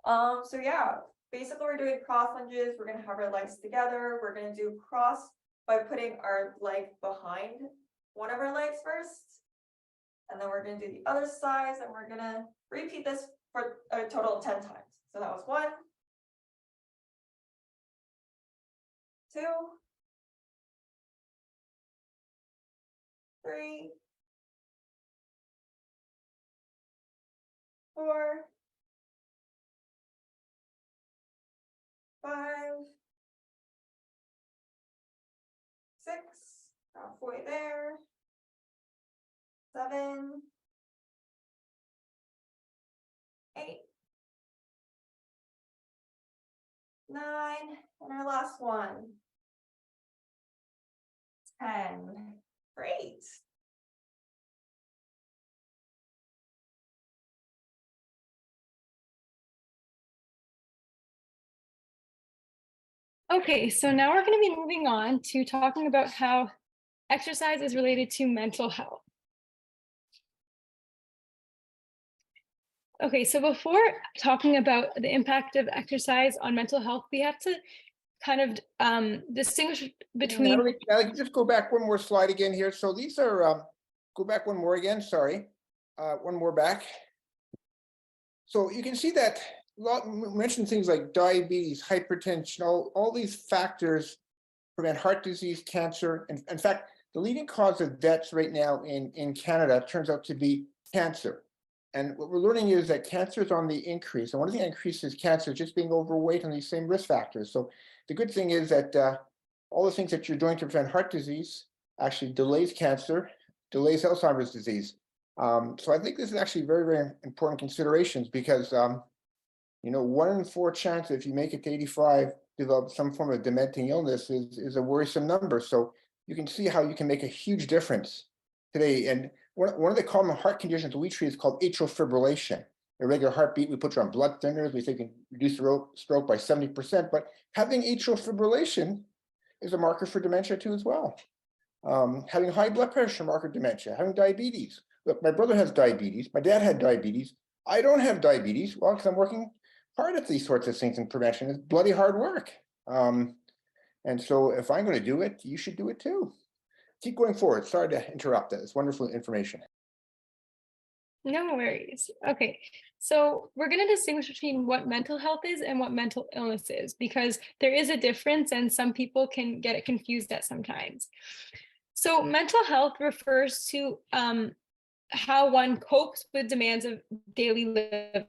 So yeah, basically we're doing cross lunges. We're going to have our legs together. We're going to do cross by putting our leg behind one of our legs first. And then we're going to do the other side, and we're going to repeat this for a total of 10 times. So that was 1, 2, 3, 4, 5, 6, halfway there, 7, 8, 9, and our last one, 10. Great. Okay, so now we're going to be moving on to talking about how exercise is related to mental health. Okay, so before talking about the impact of exercise on mental health, we have to kind of distinguish between. Natalie, just go back one more slide again here. So these are, go back one more again, sorry. One more back. So you can see that mentioned things like diabetes, hypertension, all these factors prevent heart disease, cancer. And in fact, the leading cause of deaths right now in Canada turns out to be cancer. And what we're learning is that cancer is on the increase. And one of the things that increases cancer is just being overweight on these same risk factors. So the good thing is that all the things that you're doing to prevent heart disease actually delays cancer, delays Alzheimer's disease. So I think this is actually very, very important considerations because, you know, 1 in 4 chance if you make it to 85, develop some form of dementing illness is a worrisome number. So you can see how you can make a huge difference today. And one of the common heart conditions we treat is called atrial fibrillation. Irregular heartbeat, we put you on blood thinners, we say you can reduce the stroke by 70%, but having atrial fibrillation is a marker for dementia too as well. Having high blood pressure, marker of dementia, having diabetes. Look, my brother has diabetes, my dad had diabetes. I don't have diabetes, well, because I'm working hard at these sorts of things in prevention. It's bloody hard work. And so if I'm going to do it, you should do it too. Keep going forward. Sorry to interrupt that. It's wonderful information. No worries. Okay, so we're going to distinguish between what mental health is and what mental illness is, because there is a difference and some people can get it confused at sometimes. So mental health refers to how one copes with demands of daily living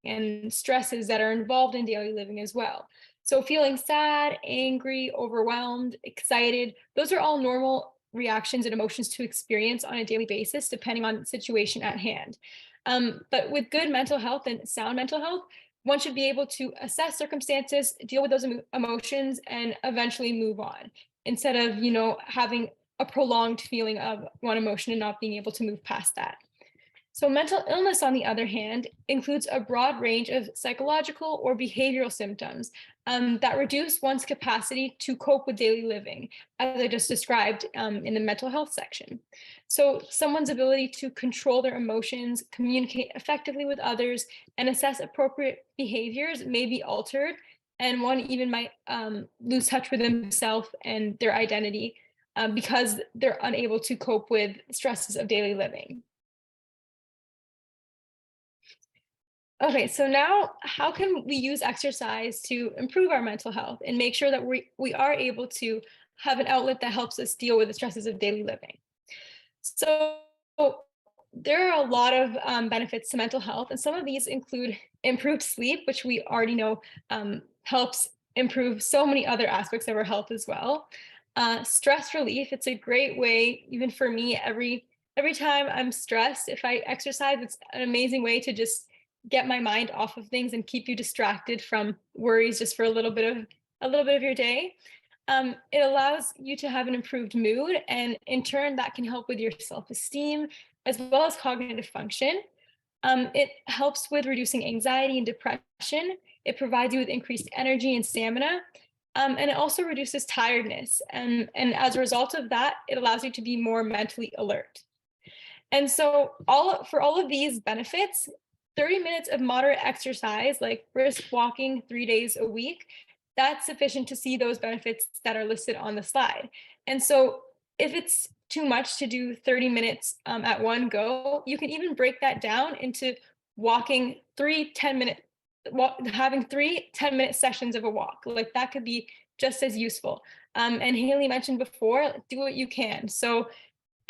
and stresses that are involved in daily living as well. So feeling sad, angry, overwhelmed, excited, those are all normal reactions and emotions to experience on a daily basis, depending on the situation at hand. But with good mental health and sound mental health, one should be able to assess circumstances, deal with those emotions, and eventually move on. instead of, having a prolonged feeling of one emotion and not being able to move past that. So mental illness, on the other hand, includes a broad range of psychological or behavioral symptoms that reduce one's capacity to cope with daily living, as I just described in the mental health section. So someone's ability to control their emotions, communicate effectively with others, and assess appropriate behaviors may be altered, and one even might lose touch with themselves and their identity because they're unable to cope with stresses of daily living. Okay, so now how can we use exercise to improve our mental health and make sure that we are able to have an outlet that helps us deal with the stresses of daily living? So there are a lot of benefits to mental health, and some of these include improved sleep, which we already know helps improve so many other aspects of our health as well. Stress relief, it's a great way, even for me, every time I'm stressed, if I exercise, it's an amazing way to just get my mind off of things and keep you distracted from worries just for a little bit of your day. It allows you to have an improved mood, and in turn, that can help with your self-esteem as well as cognitive function. It helps with reducing anxiety and depression. It provides you with increased energy and stamina. And it also reduces tiredness. And as a result of that, it allows you to be more mentally alert. And so for all of these benefits, 30 minutes of moderate exercise, like brisk walking 3 days a week, that's sufficient to see those benefits that are listed on the slide. And so if it's too much to do 30 minutes at one go, you can even break that down into walking having 3 10-minute sessions of a walk. Like that could be just as useful. And Haley mentioned before, do what you can. So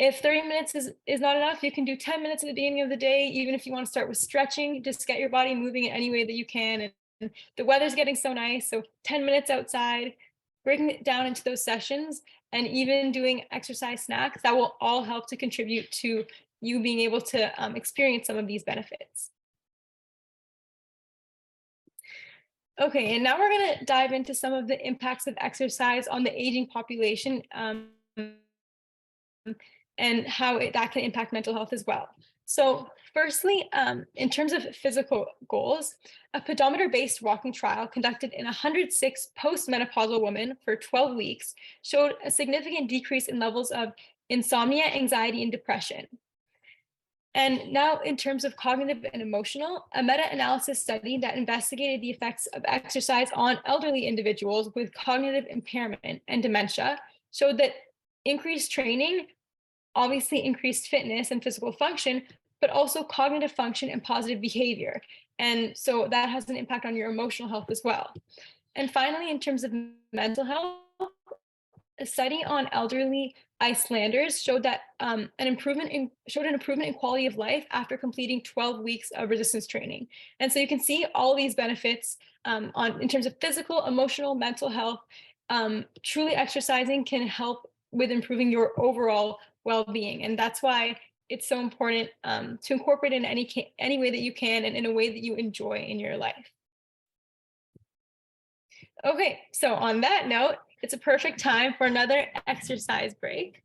if 30 minutes is not enough, you can do 10 minutes at the beginning of the day. Even if you want to start with stretching, just get your body moving in any way that you can. And the weather's getting so nice, so 10 minutes outside, breaking it down into those sessions, and even doing exercise snacks, that will all help to contribute to you being able to experience some of these benefits. Okay, and now we're going to dive into some of the impacts of exercise on the aging population and how that can impact mental health as well. So firstly, in terms of physical goals, a pedometer-based walking trial conducted in 106 postmenopausal women for 12 weeks showed a significant decrease in levels of insomnia, anxiety, and depression. And now in terms of cognitive and emotional, a meta-analysis study that investigated the effects of exercise on elderly individuals with cognitive impairment and dementia showed that increased training obviously increased fitness and physical function, but also cognitive function and positive behavior. And so that has an impact on your emotional health as well. And finally, in terms of mental health, a study on elderly Icelanders showed that an improvement in quality of life after completing 12 weeks of resistance training. And so you can see all these benefits in terms of physical, emotional, mental health. Truly exercising can help with improving your overall well-being, and that's why it's so important to incorporate in any way that you can and in a way that you enjoy in your life. Okay, so on that note, it's a perfect time for another exercise break.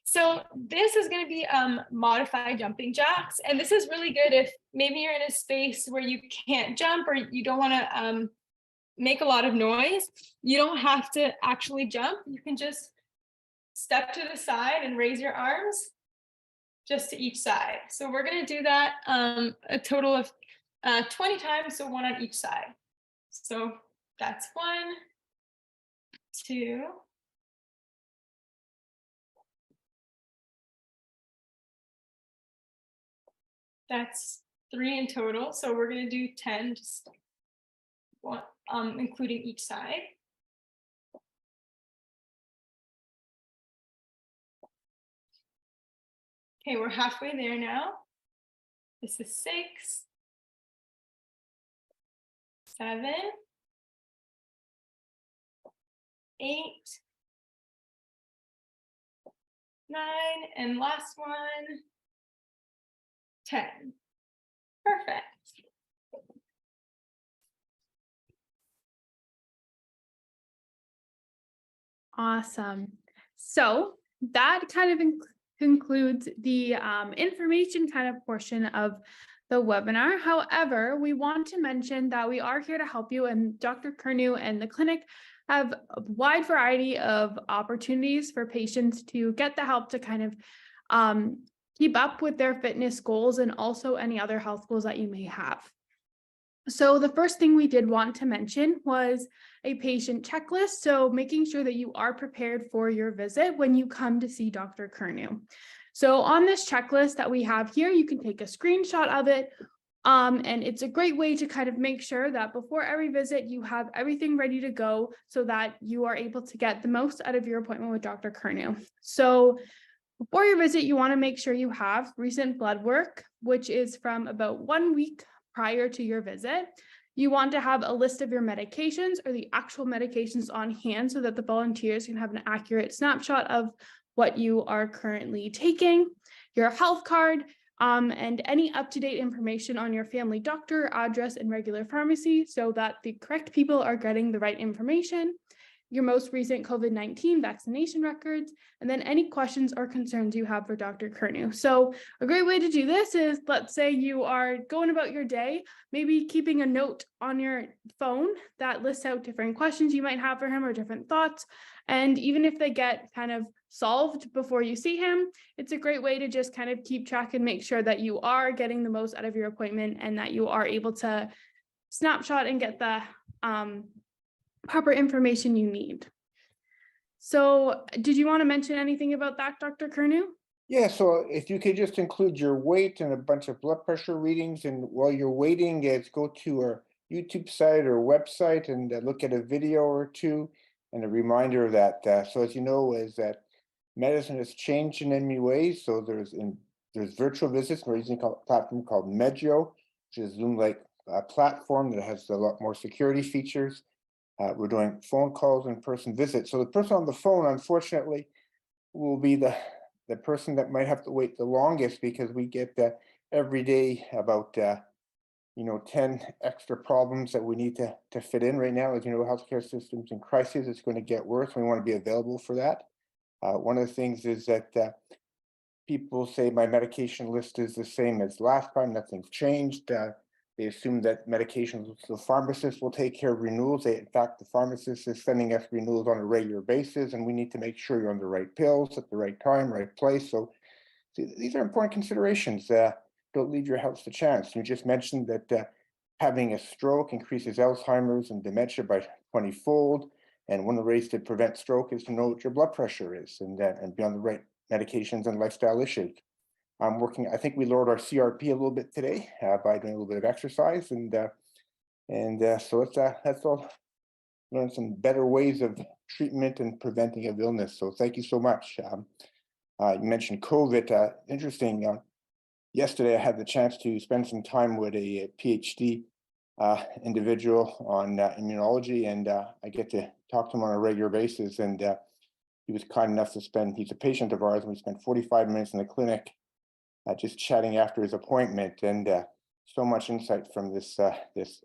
So this is going to be modified jumping jacks, and this is really good if maybe you're in a space where you can't jump or you don't want to make a lot of noise. You don't have to actually jump. You can just step to the side and raise your arms just to each side. So we're going to do that a total of 20 times, so one on each side. So that's 1, 2, that's 3 in total. So we're going to do 10, just one, including each side. Okay, we're halfway there now. This is 6, 7, 8, 9, and last one, 10. Perfect. Awesome. So that kind of concludes the information kind of portion of the webinar. However, we want to mention that we are here to help you, and Dr. Curnew and the clinic have a wide variety of opportunities for patients to get the help to kind of keep up with their fitness goals and also any other health goals that you may have. So the first thing we did want to mention was a patient checklist. So making sure that you are prepared for your visit when you come to see Dr. Curnew. So on this checklist that we have here, you can take a screenshot of it. And it's a great way to kind of make sure that before every visit, you have everything ready to go so that you are able to get the most out of your appointment with Dr. Curnew. So before your visit, you want to make sure you have recent blood work, which is from about 1 week prior to your visit. You want to have a list of your medications or the actual medications on hand so that the volunteers can have an accurate snapshot of what you are currently taking, your health card, and any up-to-date information on your family doctor, address, and regular pharmacy so that the correct people are getting the right information, your most recent COVID-19 vaccination records, and then any questions or concerns you have for Dr. Curnew. So a great way to do this is, let's say you are going about your day, maybe keeping a note on your phone that lists out different questions you might have for him or different thoughts. And even if they get kind of solved before you see him, it's a great way to just kind of keep track and make sure that you are getting the most out of your appointment and that you are able to snapshot and get the proper information you need. So did you want to mention anything about that, Dr. Curnew? Yeah, so if you could just include your weight and a bunch of blood pressure readings, and while you're waiting, go to our YouTube site or website and look at a video or two, and a reminder of that. So as you know, is that medicine has changed in many ways. So there's virtual visits. We're using a platform called Medjo, which is a Zoom-like platform that has a lot more security features. We're doing phone calls and in-person visits. So the person on the phone, unfortunately, will be the person that might have to wait the longest, because we get every day about 10 extra problems that we need to fit in right now. As you know, healthcare systems in crisis, it's going to get worse. We want to be available for that. One of the things is that people say my medication list is the same as last time, nothing's changed. They assume that medications, the pharmacist will take care of renewals. In fact, the pharmacist is sending us renewals on a regular basis, and we need to make sure you're on the right pills at the right time, right place. So these are important considerations. Don't leave your health to chance. You just mentioned that having a stroke increases Alzheimer's and dementia by 20-fold. And one of the ways to prevent stroke is to know what your blood pressure is and be on the right medications and lifestyle issues. I'm working, I think we lowered our CRP a little bit today by doing a little bit of exercise. So that's all, learn some better ways of treatment and preventing of illness. So thank you so much. You mentioned COVID, interesting. Yesterday, I had the chance to spend some time with a PhD individual on immunology, and I get to talk to him on a regular basis. And he was kind enough to he's a patient of ours, and we spent 45 minutes in the clinic just chatting after his appointment, and so much insight from this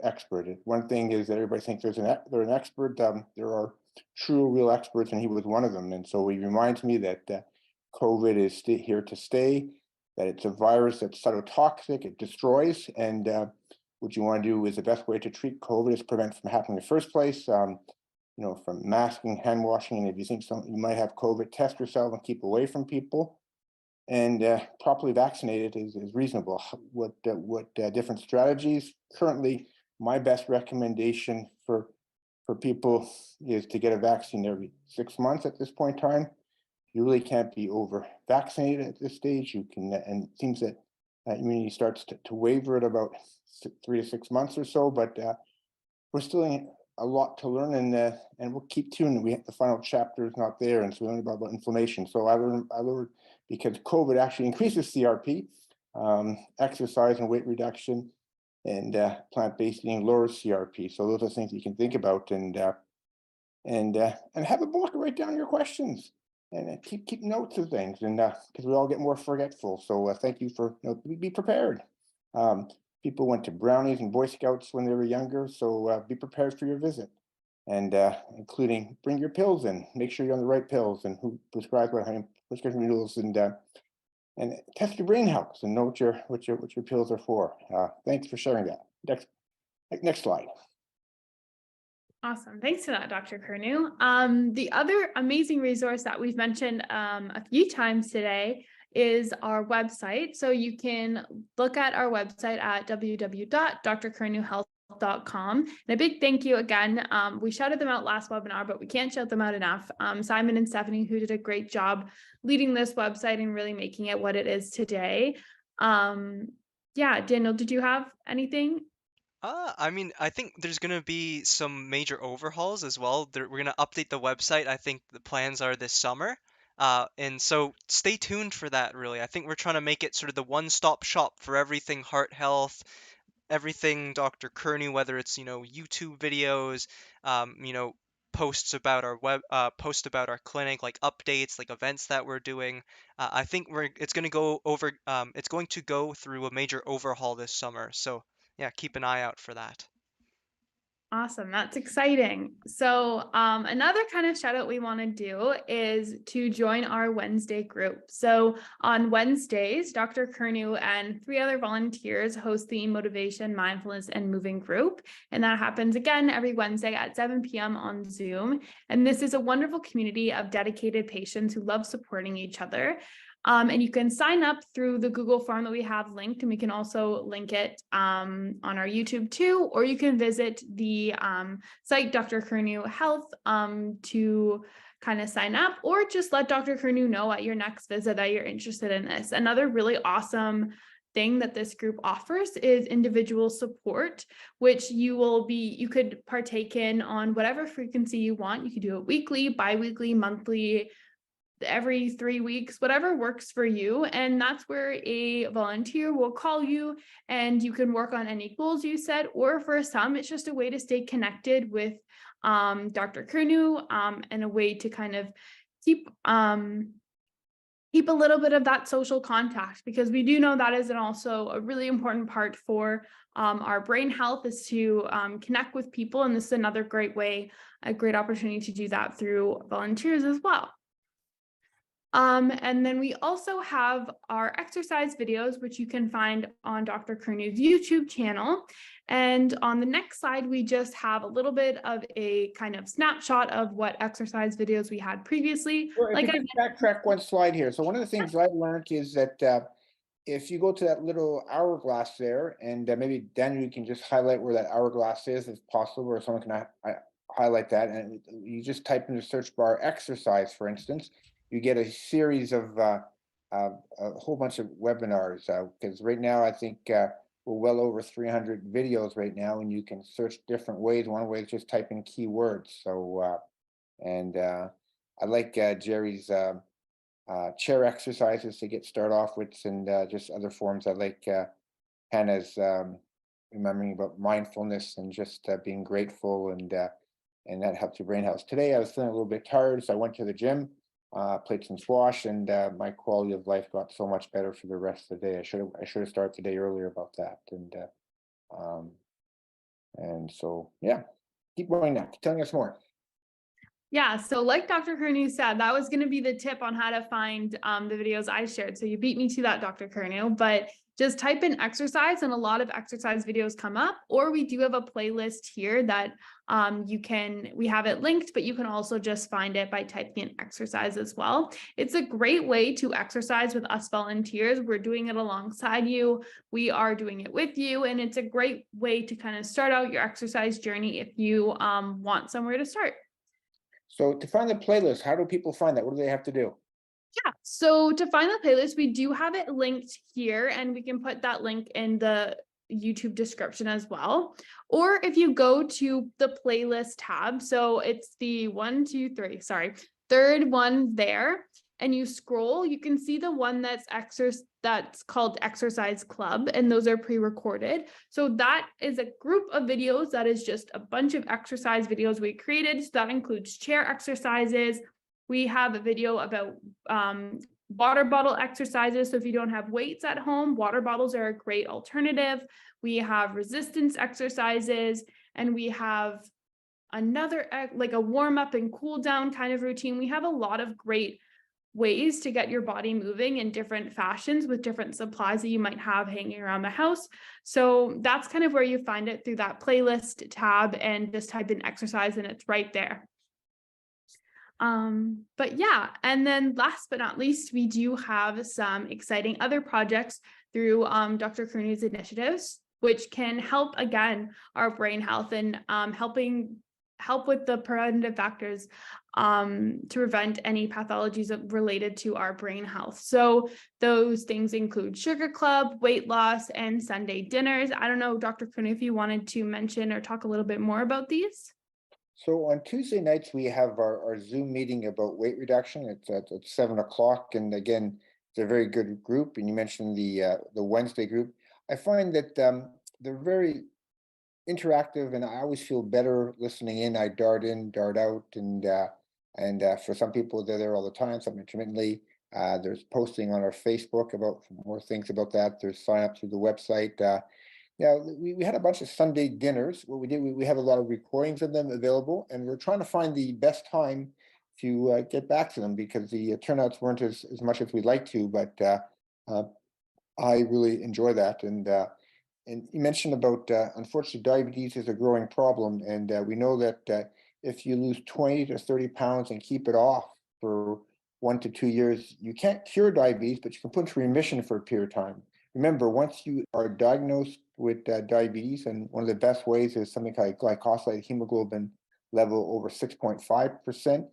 expert. One thing is that everybody thinks they're an expert. There are true, real experts, and he was one of them. And so he reminds me that COVID is here to stay, that it's a virus that's cytotoxic, it destroys, and what you want to do is the best way to treat COVID is prevent from happening in the first place. From masking, hand washing, and if you think you might have COVID, test yourself and keep away from people. And properly vaccinated is reasonable. What different strategies? Currently, my best recommendation for people is to get a vaccine every 6 months at this point in time. You really can't be over vaccinated at this stage. You can, and it seems that immunity starts to waver at about 3 to 6 months or so, but we're still in a lot to learn, and we'll keep tuning. The final chapter is not there, and so we learned about inflammation. So I learned because COVID actually increases CRP, exercise and weight reduction, and plant-based eating lowers CRP. So those are things you can think about, and have a book, write down your questions, and keep notes of things, and because we all get more forgetful. So thank you for be prepared. People went to brownies and Boy Scouts when they were younger, so be prepared for your visit. and including bring your pills in, make sure you're on the right pills and who prescribes what, prescription renewals, and test your brain health and know what your pills are for. Thanks for sharing that. Next slide. Awesome. Thanks for that, Dr. Curnew. The other amazing resource that we've mentioned a few times today is our website. So you can look at our website at www.drcurnewhealth.com. And a big thank you again. We shouted them out last webinar, but we can't shout them out enough. Simon and Stephanie, who did a great job leading this website and really making it what it is today. Yeah, Daniel, did you have anything? I mean, I think there's gonna be some major overhauls as well. We're gonna update the website. I think the plans are this summer. And so stay tuned for that, really. I think we're trying to make it sort of the one-stop shop for everything heart health, everything Dr. Curnew, whether it's, YouTube videos, posts about our posts about our clinic, like updates, like events that we're doing. I think it's going to it's going to go through a major overhaul this summer. So yeah, keep an eye out for that. Awesome. That's exciting. So another kind of shout out we want to do is to join our Wednesday group. So on Wednesdays, Dr. Curnew and 3 other volunteers host the Motivation, Mindfulness, and Moving group. And that happens again every Wednesday at 7 p.m. on Zoom. And this is a wonderful community of dedicated patients who love supporting each other. And you can sign up through the Google form that we have linked, and we can also link it on our YouTube too, or you can visit the site Dr. Curnew Health to kind of sign up, or just let Dr. Curnew know at your next visit that you're interested in this. Another really awesome thing that this group offers is individual support, which you could partake in on whatever frequency you want. You could do it weekly, bi-weekly, monthly, every 3 weeks, whatever works for you. And that's where a volunteer will call you and you can work on any goals you set, or for some, it's just a way to stay connected with Dr. Curnew and a way to kind of keep a little bit of that social contact, because we do know that is also a really important part for our brain health, is to connect with people. And this is another great way, a great opportunity to do that through volunteers as well. And then we also have our exercise videos, which you can find on Dr. Curnew's YouTube channel. And on the next slide, we just have a little bit of a kind of snapshot of what exercise videos we had previously. Sure, Like if you could backtrack one slide here. So one of the things I learned is that if you go to that little hourglass there, and maybe Daniel, you can just highlight where that hourglass is, if possible, or someone can highlight that, and you just type in the search bar exercise, for instance, you get a series of a whole bunch of webinars, because right now I think we're well over 300 videos right now, and you can search different ways. One way is just type in keywords. So I like Jerry's chair exercises to get started off with, and just other forms. I like Hannah's remembering about mindfulness and just being grateful, and that helps your brain health. Today I was feeling a little bit tired, so I went to the gym, played some squash, and my quality of life got so much better for the rest of the day. I should have started the day earlier about that, and so yeah, keep going now. Keep telling us more. Yeah, so like Dr. Curnew said, that was going to be the tip on how to find the videos I shared. So you beat me to that, Dr. Curnew, but just type in exercise and a lot of exercise videos come up, or we do have a playlist here that we have it linked, but you can also just find it by typing in exercise as well. It's a great way to exercise with us volunteers. We're doing it alongside you. We are doing it with you. And it's a great way to kind of start out your exercise journey if you want somewhere to start. So to find the playlist, how do people find that? What do they have to do? Yeah, so to find the playlist, we do have it linked here, and we can put that link in the YouTube description as well. Or if you go to the playlist tab, so it's the third one there, and you scroll, you can see the one that's called Exercise Club, and those are pre-recorded. So that is a group of videos that is just a bunch of exercise videos we created. So that includes chair exercises. We have a video about water bottle exercises. So if you don't have weights at home, water bottles are a great alternative. We have resistance exercises, and we have another like a warm up and cool down kind of routine. We have a lot of great ways to get your body moving in different fashions with different supplies that you might have hanging around the house. So that's kind of where you find it, through that playlist tab, and just type in exercise and it's right there. But yeah, and then last but not least, we do have some exciting other projects through Dr. Curnew's initiatives, which can help, again, our brain health and help with the preventative factors to prevent any pathologies related to our brain health. So those things include Sugar Club, weight loss, and Sunday dinners. I don't know, Dr. Curnew, if you wanted to mention or talk a little bit more about these. So on Tuesday nights, we have our Zoom meeting about weight reduction. It's at 7 o'clock. And again, it's a very good group. And you mentioned the Wednesday group. I find that they're very interactive, and I always feel better listening in. I dart in, dart out, and for some people, they're there all the time, some intermittently. There's posting on our Facebook about more things about that. There's sign up through the website. Yeah, we had a bunch of Sunday dinners. What we did, we have a lot of recordings of them available, and we're trying to find the best time to get back to them, because the turnouts weren't as much as we'd like to, but I really enjoy that. And you mentioned about, unfortunately, diabetes is a growing problem, and we know that if you lose 20 to 30 pounds and keep it off for 1 to 2 years, you can't cure diabetes, but you can put into remission for a period of time. Remember, once you are diagnosed with diabetes, and one of the best ways is something like glycosylated hemoglobin level over 6.5%.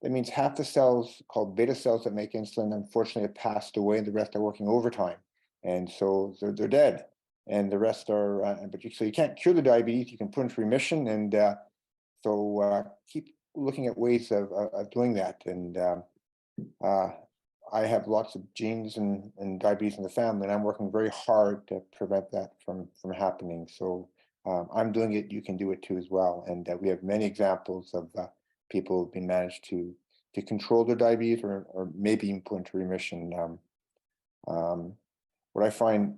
That means half the cells, called beta cells that make insulin, unfortunately have passed away, and the rest are working overtime. And so they're dead, and the rest are, so you can't cure the diabetes, you can put into remission. And so keep looking at ways of doing that. And I have lots of genes and diabetes in the family, and I'm working very hard to prevent that from happening. So I'm doing it, you can do it too as well. And we have many examples of people who've been managed to control their diabetes, or maybe even put into remission. What I find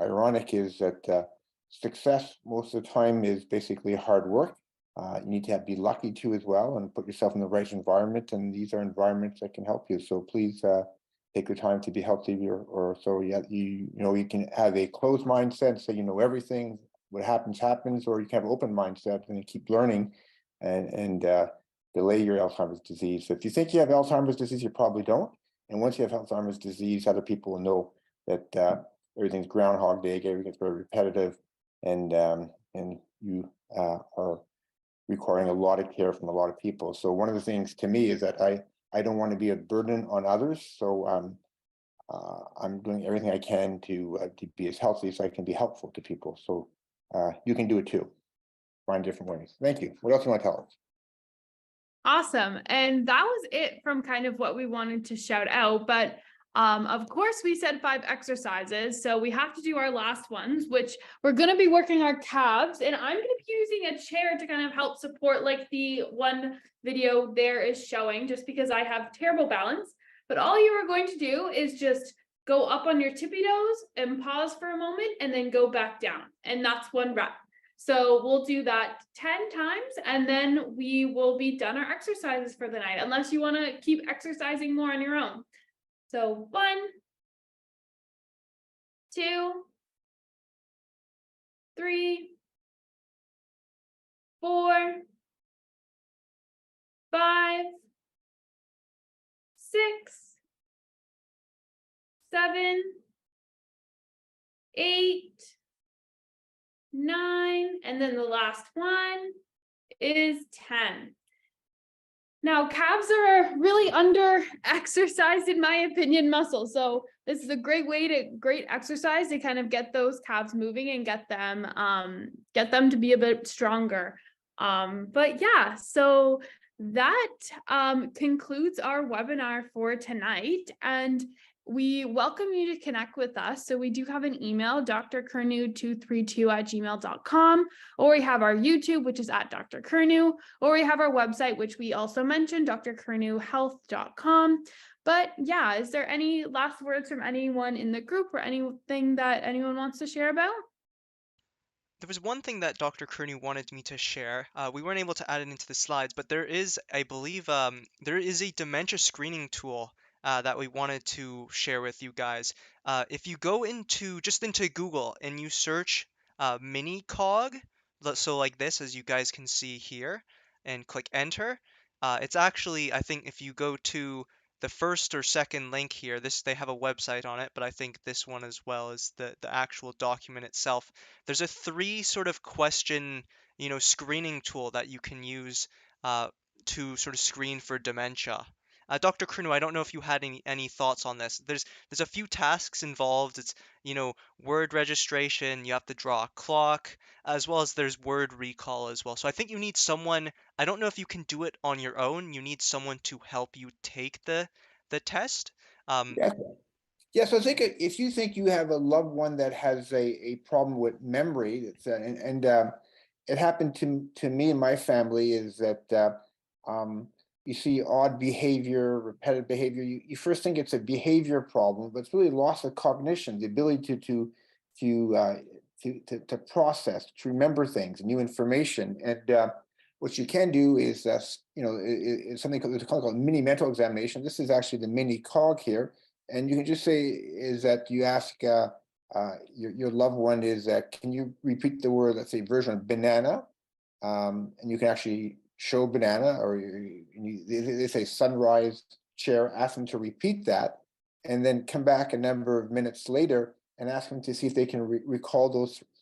ironic is that success most of the time is basically hard work. You need to be lucky too as well, and put yourself in the right environment. And these are environments that can help you. So please take the time to be healthy, or so. Yeah, you can have a closed mindset, say you know everything. What happens happens, or you can have an open mindset and keep learning, and delay your Alzheimer's disease. So if you think you have Alzheimer's disease, you probably don't. And once you have Alzheimer's disease, other people will know that everything's Groundhog Day, everything's very repetitive, and you are requiring a lot of care from a lot of people. So one of the things to me is that I don't want to be a burden on others. So I'm doing everything I can to be as healthy as I can be helpful to people. So you can do it too. Find different ways. Thank you. What else do you want to tell us? Awesome. And that was it from kind of what we wanted to shout out. But of course, we said 5 exercises. So we have to do our last ones, which we're going to be working our calves. And I'm going to be using a chair to kind of help support, like the one video there is showing, just because I have terrible balance. But all you are going to do is just go up on your tippy toes and pause for a moment, and then go back down. And that's 1 rep. So we'll do that 10 times, and then we will be done our exercises for the night, unless you want to keep exercising more on your own. So 1, 2, 3, 4, 5, 6, 7, 8, 9, and then the last one is 10. Now, calves are really under exercised, in my opinion, muscle. So this is a great exercise to kind of get those calves moving and get them to be a bit stronger. But yeah, so that concludes our webinar for tonight. And we welcome you to connect with us. So we do have an email, drcurnew232@gmail.com, or we have our YouTube, which is at Dr. Curnew, or we have our website, which we also mentioned, drcurnewhealth.com. But yeah, is there any last words from anyone in the group, or anything that anyone wants to share about? there was one thing that Dr. Curnew wanted me to share. We weren't able to add it into the slides, but there is, I believe, there is a dementia screening tool that we wanted to share with you guys. If you go into Google and you search mini cog, so like this, as you guys can see here, and click enter, it's actually, I think, if you go to the first or second link here, they have a website on it, but I think this one as well is the actual document itself. There's a three sort of question, screening tool that you can use uh, to sort of screen for dementia. Dr. Curnew, I don't know if you had any thoughts on this. There's a few tasks involved. It's, word registration, you have to draw a clock, as well as there's word recall as well. So I think you need someone, I don't know if you can do it on your own. You need someone to help you take the test. Yes. Yes, I think if you think you have a loved one that has a problem with memory, it happened to me and my family, is that you see odd behavior, repetitive behavior. You first think it's a behavior problem, but it's really loss of cognition, the ability to uh, to process, to remember things, new information. And what you can do is it's something called mini mental examination. This is actually the mini cog here, and you can just say is that you ask your loved one is can you repeat the word, let's say version of banana, and you can actually show banana, or they say sunrise chair, ask them to repeat that, and then come back a number of minutes later and ask them to see if they can recall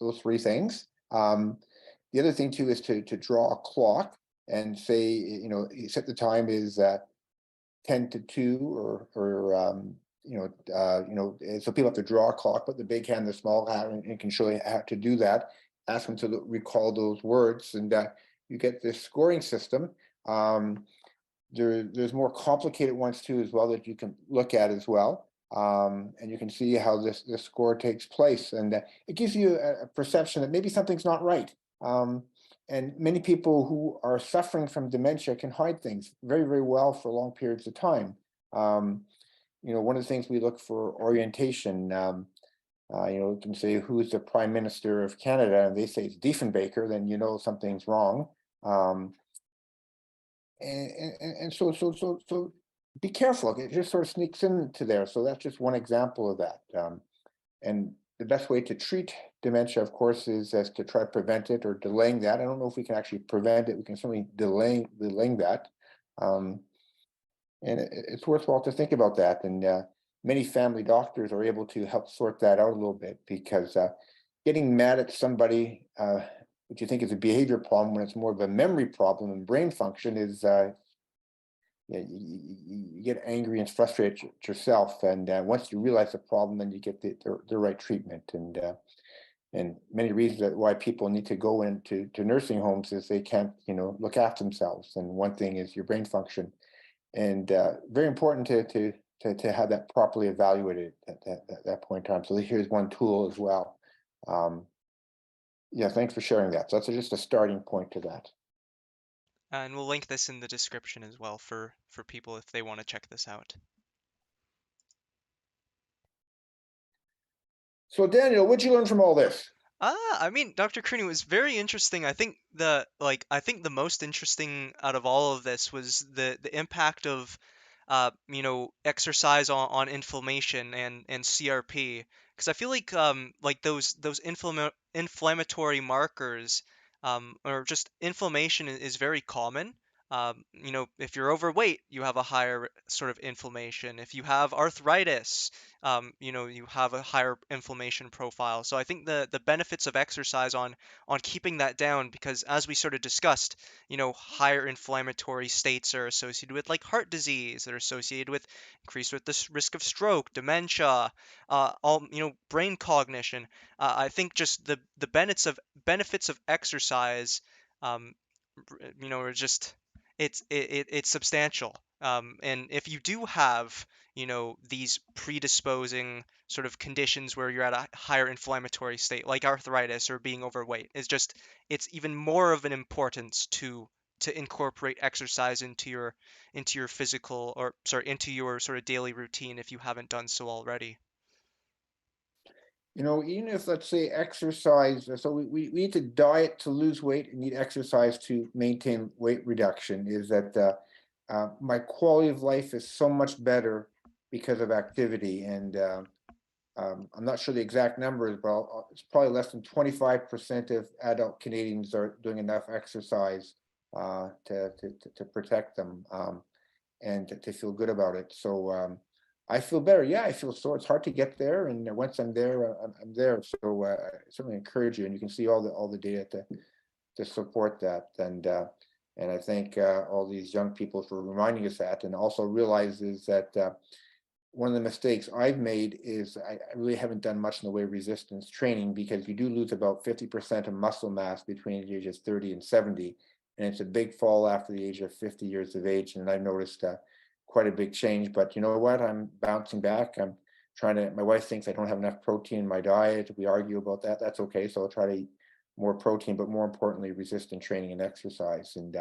those three things. The other thing too is to draw a clock and say, you set the time is 10 to 2, so people have to draw a clock, put the big hand, the small hand, and can show you how to do that. Ask them to recall those words, and you get this scoring system. There's more complicated ones too as well that you can look at as well. And you can see how this score takes place, and it gives you a perception that maybe something's not right. And many people who are suffering from dementia can hide things very, very well for long periods of time. One of the things we look for orientation. You can say, who's the Prime Minister of Canada, and they say it's Diefenbaker, then you know something's wrong. So be careful. It just sort of sneaks into there. So that's just one example of that. And the best way to treat dementia, of course, is as to try to prevent it or delaying that. I don't know if we can actually prevent it. We can certainly delaying that. And it's worthwhile to think about that. And many family doctors are able to help sort that out a little bit, because getting mad at somebody, what you think is a behavior problem, when it's more of a memory problem and brain function, is you get angry and frustrated yourself. And once you realize the problem, then you get the right treatment. And many reasons why people need to go into nursing homes is they can't look after themselves. And one thing is your brain function, and very important to have that properly evaluated at that point in time. So here's one tool as well. Yeah, thanks for sharing that. So that's just a starting point to that. And we'll link this in the description as well for people if they want to check this out. So Daniel, what'd you learn from all this? I mean, Dr. Curnew was very interesting. I think the most interesting out of all of this was the impact of exercise on inflammation and CRP, because I feel like those inflammatory markers, or just inflammation is very common. If you're overweight, you have a higher sort of inflammation. If you have arthritis, you have a higher inflammation profile. So I think the benefits of exercise on keeping that down, because as we sort of discussed, higher inflammatory states are associated with like heart disease, that are associated with increased with the risk of stroke, dementia, brain cognition. I think just the benefits of exercise, um, are just it's substantial. And if you do have, these predisposing sort of conditions where you're at a higher inflammatory state, like arthritis or being overweight, it's even more of an importance to incorporate exercise into your physical, or sorry, into your sort of daily routine if you haven't done so already. Even if, let's say, exercise, so we need to diet to lose weight and need exercise to maintain weight reduction, is that my quality of life is so much better because of activity. And I'm not sure the exact numbers, but it's probably less than 25% of adult Canadians are doing enough exercise to protect them and to feel good about it. So I feel better. Yeah, I feel sore. It's hard to get there, and once I'm there, I'm there. So I certainly encourage you, and you can see all the data to support that. And I thank all these young people for reminding us that, and also realizes that one of the mistakes I've made is I really haven't done much in the way of resistance training, because you do lose about 50% of muscle mass between the ages 30 and 70, and it's a big fall after the age of 50 years of age. And I've noticed quite a big change. But you know what? I'm bouncing back. I'm trying to. My wife thinks I don't have enough protein in my diet. We argue about that. That's okay. So I'll try to eat more protein, but more importantly, resistance training and exercise. And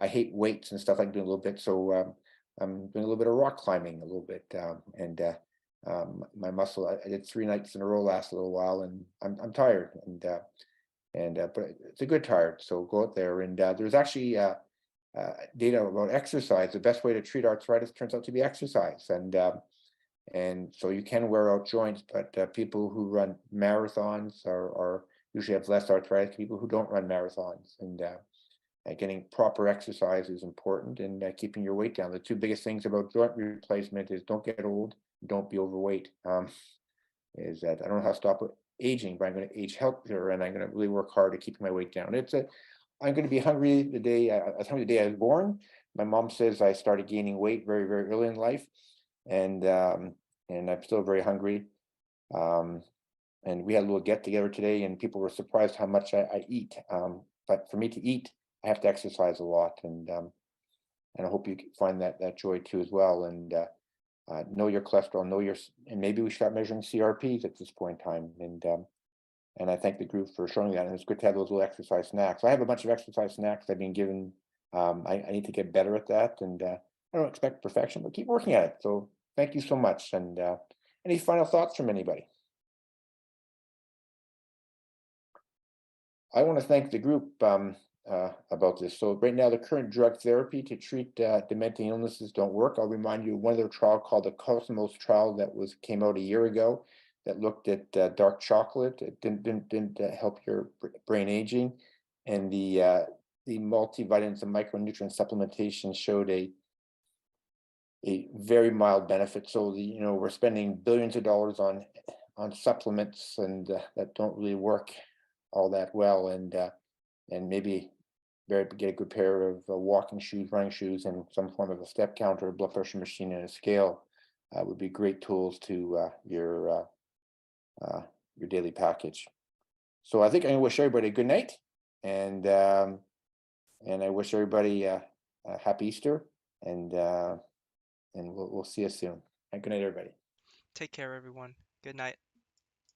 I hate weights and stuff. I can do a little bit. So I'm doing a little bit of rock climbing, a little bit, and my muscle. I did 3 nights in a row last little while, and I'm tired, and but it's a good tired. So go out there, and there's actually data about exercise. The best way to treat arthritis turns out to be exercise, and so you can wear out joints, but people who run marathons are usually have less arthritis. People who don't run marathons, and getting proper exercise is important, and keeping your weight down. The 2 biggest things about joint replacement is don't get old, don't be overweight. Is that I don't know how to stop aging, but I'm going to age healthier, and I'm going to really work hard at keeping my weight down. I'm going to be hungry the day I was hungry the day I was born. My mom says I started gaining weight very, very early in life, and I'm still very hungry. And we had a little get together today, and people were surprised how much I eat. But for me to eat, I have to exercise a lot, and I hope you find that joy too as well. And know your cholesterol, and maybe we start measuring CRPs at this point in time. And I thank the group for showing that. And it's good to have those little exercise snacks. I have a bunch of exercise snacks I've been given. I need to get better at that, and I don't expect perfection, but keep working at it. So thank you so much. And any final thoughts from anybody? I want to thank the group about this. So right now, the current drug therapy to treat dementia illnesses don't work. I'll remind you of one of their trial called the Cosmos trial that came out a year ago that looked at dark chocolate. It didn't help your brain aging, and the multivitamins and micronutrient supplementation showed a very mild benefit. So we're spending billions of dollars on supplements, and that don't really work all that well, and maybe get a good pair of walking shoes, running shoes, and some form of a step counter, a blood pressure machine, and a scale would be great tools to your daily package. So I think I wish everybody a good night, and I wish everybody a happy Easter, and we'll see you soon. Good night, everybody. Take care, everyone. Good night.